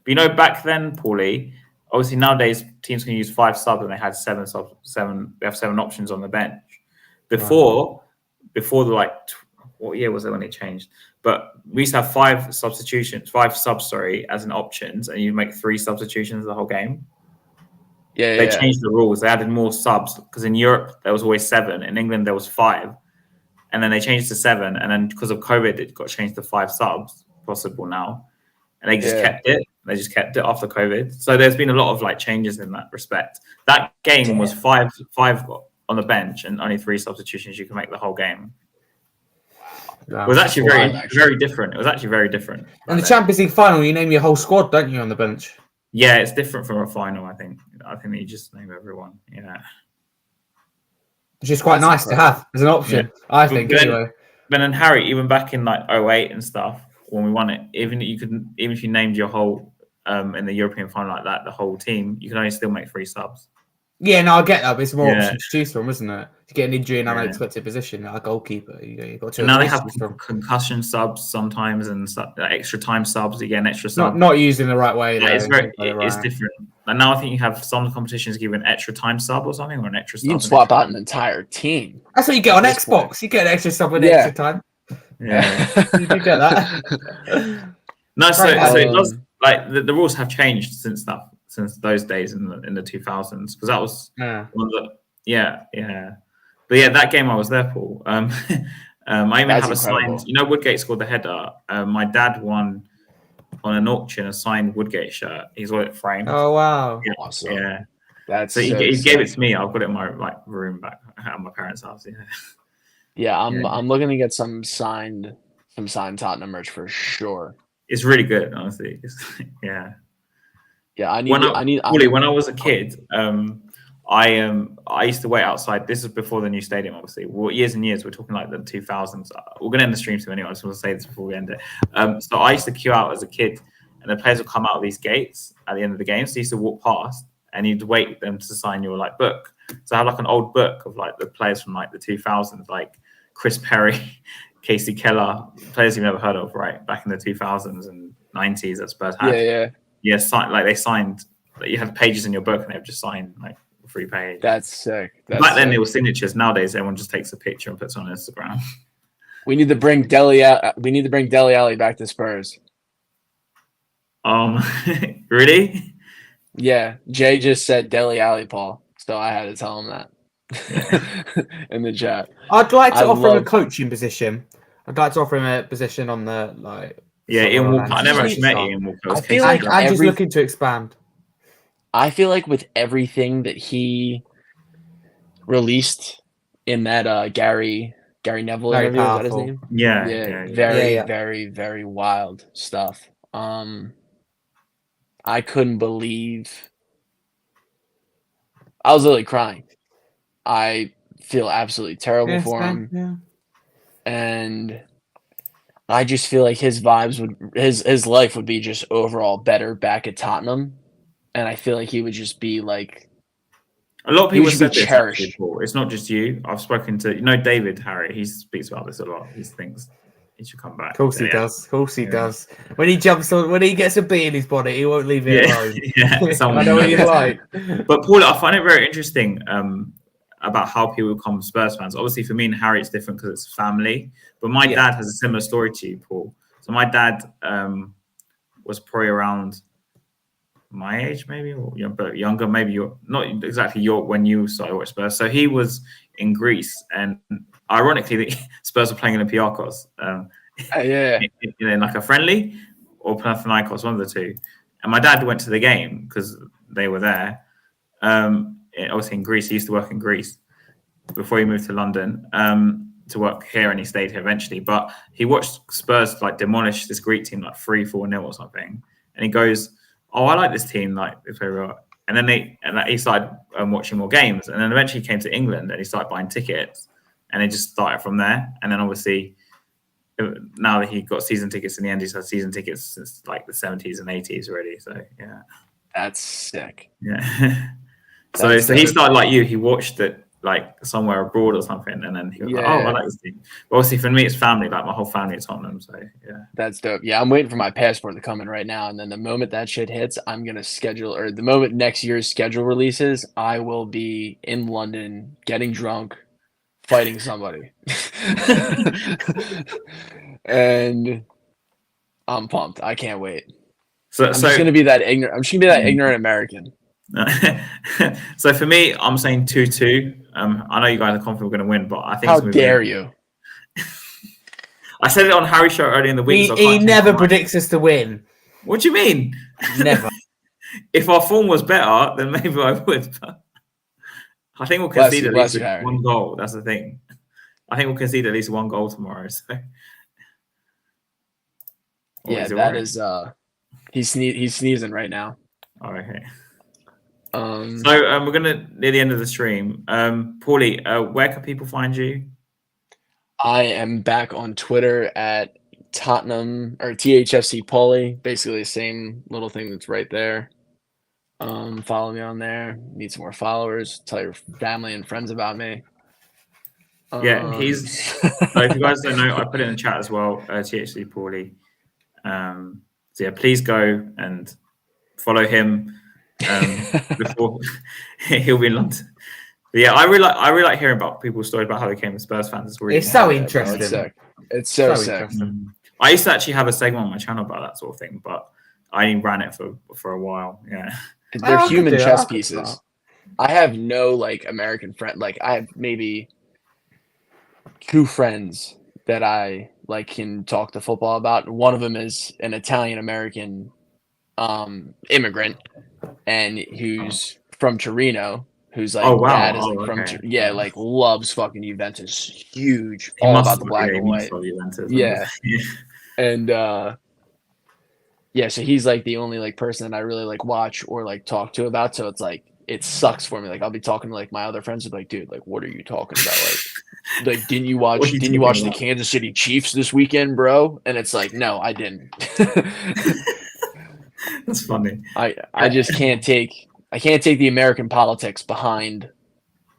Speaker 1: But back then, Paulie, obviously nowadays teams can use 5 subs, and they had 7 subs. They have 7 options on the bench. Before the what year was it when it changed? But we used to have 5 subs, as an options, and you make 3 substitutions the whole game. They changed the rules. They added more subs because in Europe there was always 7. In England there was 5, and then they changed to 7. And then because of COVID, it got changed to 5 subs possible now, and they just kept it. They just kept it after COVID. So there's been a lot of like changes in that respect. That game was 5 on the bench and only 3 substitutions. You can make the whole game. Wow. It was actually very different. It was actually very different.
Speaker 2: And the Champions League final, you name your whole squad, don't you, on the bench?
Speaker 1: Yeah, it's different from a final, I think. I think that you just name everyone. Yeah.
Speaker 2: It's just quite nice to have as an option, I think, anyway.
Speaker 1: But then, Harry, even back in like 08 and stuff, when we won it, even if you named your whole in the European final like that, the whole team, you can only still make 3 subs.
Speaker 2: Yeah, no, I get that, but it's more options to choose from, isn't it? To get an injury in an unexpected position, like a goalkeeper, you've got to.
Speaker 1: And now they have concussion subs sometimes and extra time subs. You get an extra sub.
Speaker 2: Not used in the right way.
Speaker 1: Yeah, it's different. And now I think you have some competitions give an extra time sub or something, or an extra sub.
Speaker 3: You can swap out an entire team.
Speaker 2: That's what you get on Xbox. You get an extra sub with extra time.
Speaker 1: Yeah,
Speaker 2: you do get that.
Speaker 1: No, so it does. Like the rules have changed since those days in the 2000s, because that was one of the But yeah, that game I was there, Paul. I even have a signed. You know, Woodgate scored the header. My dad won on an auction a signed Woodgate shirt. He's got it framed.
Speaker 2: Oh wow!
Speaker 1: Yeah,
Speaker 3: awesome.
Speaker 1: Yeah.
Speaker 3: That's
Speaker 1: so he gave it to me. I've got it in my room back at my parents' house.
Speaker 3: Yeah, I'm looking to get some signed Tottenham merch for sure.
Speaker 1: It's really good, honestly. Yeah.
Speaker 3: Yeah,
Speaker 1: when I was a kid, I used to wait outside. This is before the new stadium, obviously. Well, years and years. We're talking like the 2000s. We're going to end the stream soon anyway. I just want to say this before we end it. So I used to queue out as a kid, and the players would come out of these gates at the end of the game. So you used to walk past, and you'd wait them to sign your like book. So I have like an old book of like the players from like the 2000s, like Chris Perry, Casey Keller, players you've never heard of, right? Back in the 2000s and 90s that Spurs had. Yeah, they signed. Like, you had pages in your book, and they've just signed like a free page.
Speaker 3: That's sick.
Speaker 1: Back then, it was signatures. Nowadays, everyone just takes a picture and puts it on Instagram.
Speaker 3: We need to bring Dele Alli back to Spurs.
Speaker 1: Really?
Speaker 3: Yeah, Jay just said Dele Alli, Paul. So I had to tell him that in the chat.
Speaker 2: I'd like to offer him a coaching position. I'd like to offer him a position on the like.
Speaker 1: Yeah, Ian Walker. I never actually met Ian Walker.
Speaker 3: I feel like
Speaker 2: I'm just looking to expand.
Speaker 3: I feel like with everything that he released in that Gary Neville interview, is that his name?
Speaker 1: Yeah.
Speaker 3: Very, very wild stuff. I couldn't believe. I was literally crying. I feel absolutely terrible for him, and I just feel like his vibes his life would be just overall better back at Tottenham, and I feel like he would just be like.
Speaker 1: A lot of people said this. Actually, it's not just you. I've spoken to David Harry. He speaks about this a lot. He thinks he should come back.
Speaker 2: Of course he does. Of course he does. When he jumps on, when he gets a bee in his body, he won't leave it alone. I know what he's like.
Speaker 1: But Paul, I find it very interesting about how people become Spurs fans. Obviously, for me and Harry, it's different because it's family. But my dad has a similar story to you, Paul. So my dad was probably around my age, maybe, or younger. Maybe you're not exactly when you started watching Spurs. So he was in Greece, and ironically, the Spurs were playing Olympiacos. In like a friendly or Panathinaikos, one of the two. And my dad went to the game because they were there. Obviously in Greece, he used to work in Greece before he moved to London to work here, and he stayed here eventually. But he watched Spurs like demolish this Greek team like 3-4-0 or something, and he goes, "Oh, I like this team, like if they were." And then he started watching more games, and then eventually he came to England and he started buying tickets, and it just started from there. And then obviously, now that he got season tickets in the end, he's had season tickets since like the 70s and 80s already. So yeah,
Speaker 3: that's sick.
Speaker 1: Yeah. So he started like you. He watched it like somewhere abroad or something, and then he was like, "Oh, I like this team." But obviously, for me, it's family. Like my whole family is Tottenham, so yeah.
Speaker 3: That's dope. Yeah, I'm waiting for my passport to come in right now, and then the moment that shit hits, I'm gonna schedule, or the moment next year's schedule releases, I will be in London getting drunk, fighting somebody, and I'm pumped. I can't wait. I'm just gonna be that ignorant. I'm just gonna be that ignorant American.
Speaker 1: So for me, I'm saying 2-2. I know you guys are confident we're going to win, but I think
Speaker 3: how dare you?
Speaker 1: I said it on Harry's show earlier in the week.
Speaker 2: He never predicts us to win.
Speaker 1: What do you mean?
Speaker 2: Never.
Speaker 1: If our form was better, then maybe I would. But I think we'll concede at least one goal. That's the thing. I think we'll concede at least one goal tomorrow. So.
Speaker 3: Yeah, that is. He's sneezing right now.
Speaker 1: Oh, okay. So we're gonna near the end of the stream. Paulie, where can people find you?
Speaker 3: I am back on Twitter at Tottenham or THFC Paulie. Basically the same little thing that's right there. Follow me on there. Need some more followers. Tell your family and friends about me.
Speaker 1: Yeah, he's. So if you guys don't know, I put it in the chat as well. THC Paulie. So yeah, please go and follow him. Before he'll be in London. But yeah, I really like hearing about people's stories about how they became Spurs fans.
Speaker 2: It's so interesting.
Speaker 3: It's so sick.
Speaker 1: I used to actually have a segment on my channel about that sort of thing, but I ran it for a while. Yeah,
Speaker 3: they're human chess pieces. I have no like American friend. Like I have maybe 2 friends that I like can talk to football about. One of them is an Italian American immigrant, and who's from Torino, who's like dad is like from like loves fucking Juventus, huge, all about the black and white. Yeah. And so he's like the only like person that I really like watch or like talk to about. So it's like it sucks for me. Like I'll be talking to like my other friends, like, dude, like what are you talking about? Like didn't you watch the Kansas City Chiefs this weekend, bro? And it's like, no, I didn't.
Speaker 1: That's funny.
Speaker 3: I just can't take the American politics behind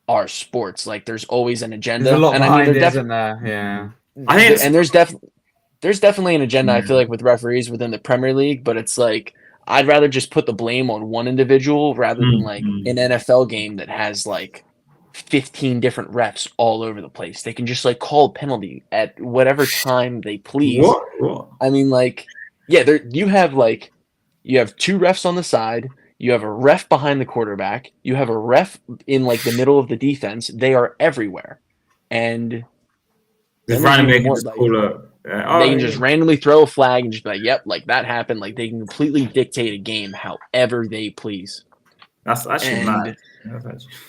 Speaker 3: our sports. Like there's always an agenda.
Speaker 2: There's a lot
Speaker 3: and
Speaker 2: behind it, isn't there? Yeah.
Speaker 3: I think there's definitely an agenda, I feel like, with referees within the Premier League, but it's like I'd rather just put the blame on one individual rather than like an NFL game that has like 15 different refs all over the place. They can just like call a penalty at whatever time they please.
Speaker 1: What?
Speaker 3: I mean, like, yeah, you have 2 refs on the side. You have a ref behind the quarterback. You have a ref in like the middle of the defense. They are everywhere, and
Speaker 1: they
Speaker 3: can just randomly throw a flag and just be like, "Yep, like that happened." Like they can completely dictate a game however they please.
Speaker 1: That's actually mad.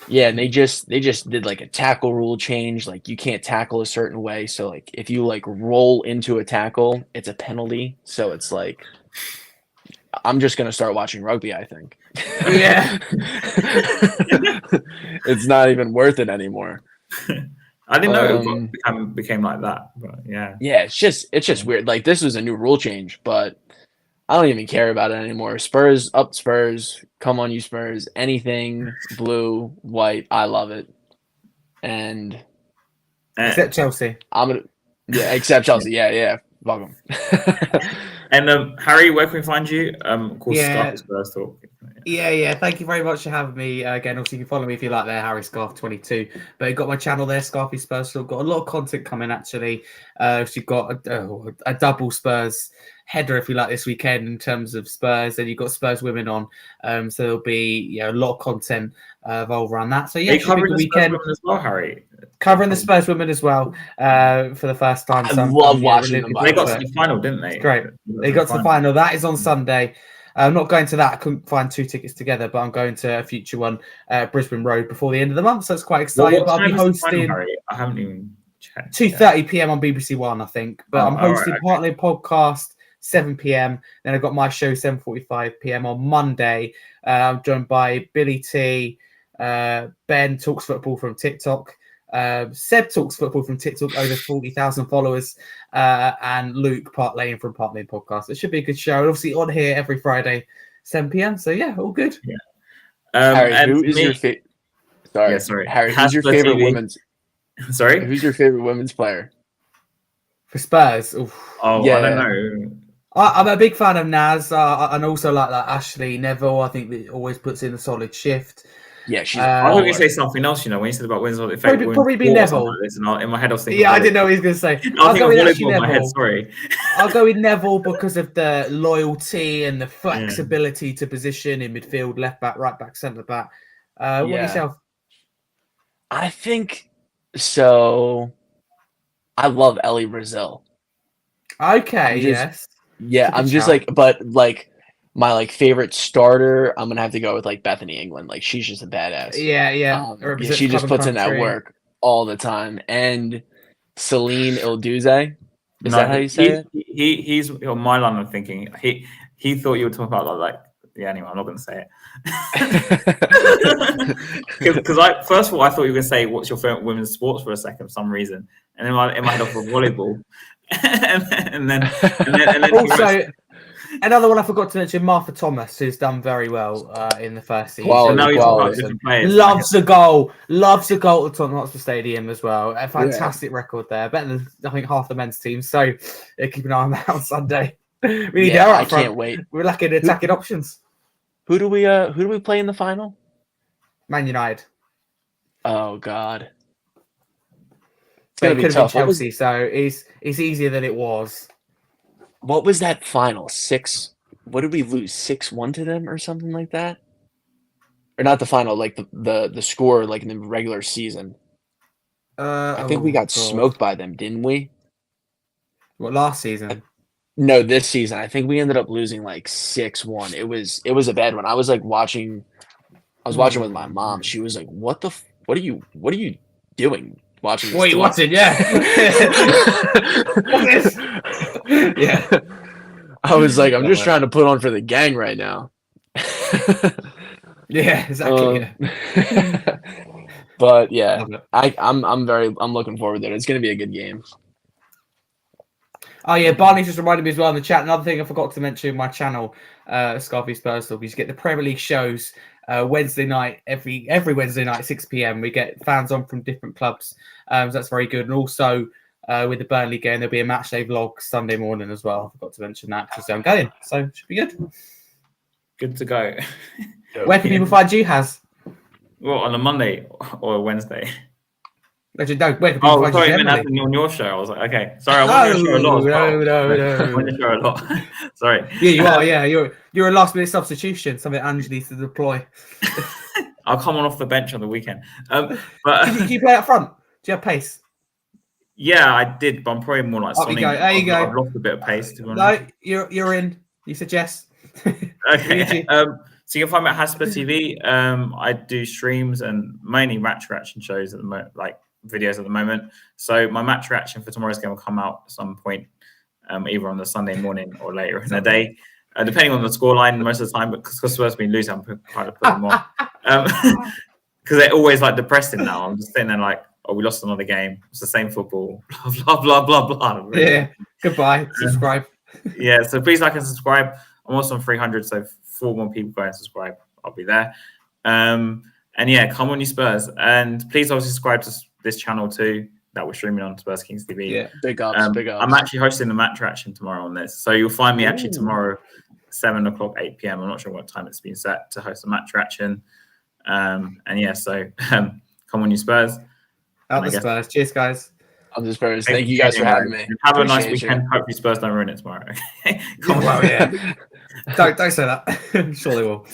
Speaker 3: Yeah, and they just did like a tackle rule change. Like you can't tackle a certain way. So like if you like roll into a tackle, it's a penalty. So it's like I'm just gonna start watching rugby, I think.
Speaker 2: Yeah.
Speaker 3: It's not even worth it anymore.
Speaker 1: I didn't know it became like that, but yeah.
Speaker 3: Yeah, it's just weird. Like this was a new rule change, but I don't even care about it anymore. Spurs, come on you Spurs. Anything blue, white, I love it. And
Speaker 2: except Chelsea.
Speaker 3: Except Chelsea. Yeah. Fuck them.
Speaker 1: And Harry, where can we find you? Of course, Spurs Talk.
Speaker 2: Yeah. Thank you very much for having me. Again, also you can follow me if you like there, Harry Scarf 22. But you've got my channel there, Scarfy Spurs Talk. Got a lot of content coming actually. So you've got a double Spurs header if you like this weekend in terms of Spurs. Then you've got Spurs women on. So there'll be a lot of content revolve around that. So yeah,
Speaker 1: it's covering the weekend as well, Harry.
Speaker 2: Covering the Spurs women as well for the first time.
Speaker 3: I love watching them.
Speaker 1: They got to the final, didn't they?
Speaker 2: It's great. They got to the final. That is on Sunday. I'm not going to that. I couldn't find 2 tickets together, but I'm going to a future one, Brisbane Road, before the end of the month. So it's quite exciting.
Speaker 1: What
Speaker 2: I'll be hosting.
Speaker 1: Final, I haven't even checked.
Speaker 2: 2:30 p.m. on BBC One, I think. But I'm hosting Partly Podcast 7 p.m. Then I've got my show 7:45 p.m. on Monday. I'm joined by Billy T, Ben Talks Football from TikTok. Seb Talks Football from TikTok, over 40,000 followers, and Luke Partlane from Partlane Podcast. It should be a good show. And obviously on here every Friday, 7 p.m. So yeah, all good.
Speaker 1: Yeah.
Speaker 3: Harry, who is your favorite? Sorry,
Speaker 1: Yeah, sorry.
Speaker 3: Harry. Who's your
Speaker 1: Hotspur
Speaker 3: favorite
Speaker 1: TV.
Speaker 3: women's?
Speaker 1: Sorry.
Speaker 3: Who's your favorite women's player?
Speaker 2: For Spurs, oof.
Speaker 1: Oh,
Speaker 3: Yeah.
Speaker 1: I don't know.
Speaker 2: I'm a big fan of Naz, and also like that Ashley Neville. I think that always puts in a solid shift.
Speaker 3: Yeah, she's.
Speaker 1: I was going to
Speaker 3: baller.
Speaker 1: say something else. When you said about women's
Speaker 2: Probably be Neville.
Speaker 1: Like this, and in my head I was thinking.
Speaker 2: Yeah, I didn't know what he was going to say.
Speaker 1: I
Speaker 2: I'll
Speaker 1: was
Speaker 2: go with
Speaker 1: thinking
Speaker 2: Ashley
Speaker 1: volleyball in my head.
Speaker 2: Neville.
Speaker 1: Sorry.
Speaker 2: I'll go with Neville because of the loyalty and the flexibility to position in midfield, left back, right back, centre back. What yourself?
Speaker 3: I think so. I love Ellie Brazil.
Speaker 2: Okay, yes.
Speaker 3: Yeah, I'm just
Speaker 2: shout.
Speaker 3: but my favorite starter, I'm gonna have to go with Bethany England. Like she's just a badass.
Speaker 2: Yeah.
Speaker 3: She just puts in that work all the time. And Celine Ilduze. Is that how you say it?
Speaker 1: He's on my line of thinking. He thought you were talking about anyway, I'm not going to say it. Because first of all, I thought you were going to say, what's your favorite women's sports for a second, for some reason. And then in my head, off of volleyball. and then
Speaker 2: also, another one I forgot to mention, Martha Thomas, who's done very well in the first season.
Speaker 1: So now you're talking about different players.
Speaker 2: Loves the goal at Tottenham Hotspur Stadium as well. A fantastic record there. Better than, I think, half the men's team. So keep an eye on that on Sunday. We need her up front.
Speaker 3: Can't wait.
Speaker 2: We're lacking attacking options.
Speaker 3: Who do we play in the final?
Speaker 2: Man United.
Speaker 3: Oh God. It's
Speaker 2: But
Speaker 3: gonna
Speaker 2: it
Speaker 3: be
Speaker 2: could have
Speaker 3: tough.
Speaker 2: been Chelsea, so it's easier than it was.
Speaker 3: What was that final? 6? What did we lose? 6-1 to them or something like that? Or not the final, like the score, like in the regular season. I think we got smoked by them, didn't we?
Speaker 2: What, last season?
Speaker 3: No, this season. I think we ended up losing 6-1. It was a bad one. I was watching. I was watching with my mom. She was like, "What are you doing watching this?"
Speaker 2: What are you watching? Yeah. What's this?
Speaker 3: Yeah. I was like, I'm just trying to put on for the gang right now.
Speaker 2: Yeah, exactly.
Speaker 3: But yeah, I'm looking forward to it. It's gonna be a good game.
Speaker 2: Oh yeah, Barney just reminded me as well in the chat. Another thing I forgot to mention, my channel, Scarfy Spurs Talk, is you get the Premier League shows Wednesday night, every Wednesday night, 6 p.m. We get fans on from different clubs, so that's very good. And also with the Burnley game, there'll be a match day vlog Sunday morning as well. I forgot to mention that because I'm going, so it should be good.
Speaker 1: Good to go.
Speaker 2: Where can people find you, Haz?
Speaker 1: Well, on a Monday or a Wednesday.
Speaker 2: No, where can people find you?
Speaker 1: Sorry, on your show. I was like, okay, sorry, I want to show a lot. I want to show a lot. Sorry.
Speaker 2: Yeah, you are. Yeah, you're a last minute substitution. Something Ange needs to deploy.
Speaker 1: I'll come on off the bench on the weekend. But
Speaker 2: can you play up front? Do you have pace?
Speaker 1: Yeah, I did, but I'm probably more like Sonny.
Speaker 2: There you go.
Speaker 1: I've lost a bit of pace. To be honest.
Speaker 2: No, you're in. You said yes.
Speaker 1: Okay. So you can find me at Hotspur TV. I do streams and mainly match reaction shows at the moment, like videos at the moment. So my match reaction for tomorrow's game will come out at some point, either on the Sunday morning or later in the day, depending on the scoreline most of the time. But because Spurs have been losing, I'm trying to put them on because they're always depressing now. I'm just sitting there like, oh, we lost another game. It's the same football. Blah blah blah blah blah. Really.
Speaker 2: Yeah. Goodbye. Subscribe.
Speaker 1: Yeah. So please like and subscribe. I'm also on 300, so 4 more people go and subscribe. I'll be there. And yeah, come on, you Spurs. And please also subscribe to this channel too that we're streaming on Spurs Kings TV.
Speaker 3: Yeah, big ups, big ups.
Speaker 1: I'm actually hosting the match reaction tomorrow on this. So you'll find me actually tomorrow, 7 o'clock, 8 p.m. I'm not sure what time it's been set to host the match reaction. And yeah, so come on, you Spurs.
Speaker 2: Out the Spurs. Cheers, guys.
Speaker 3: I'm the Spurs. Thank you guys for having me.
Speaker 1: Have a nice weekend. Hopefully Spurs don't ruin it tomorrow.
Speaker 2: Well, yeah. Don't say that. I'm sure they will.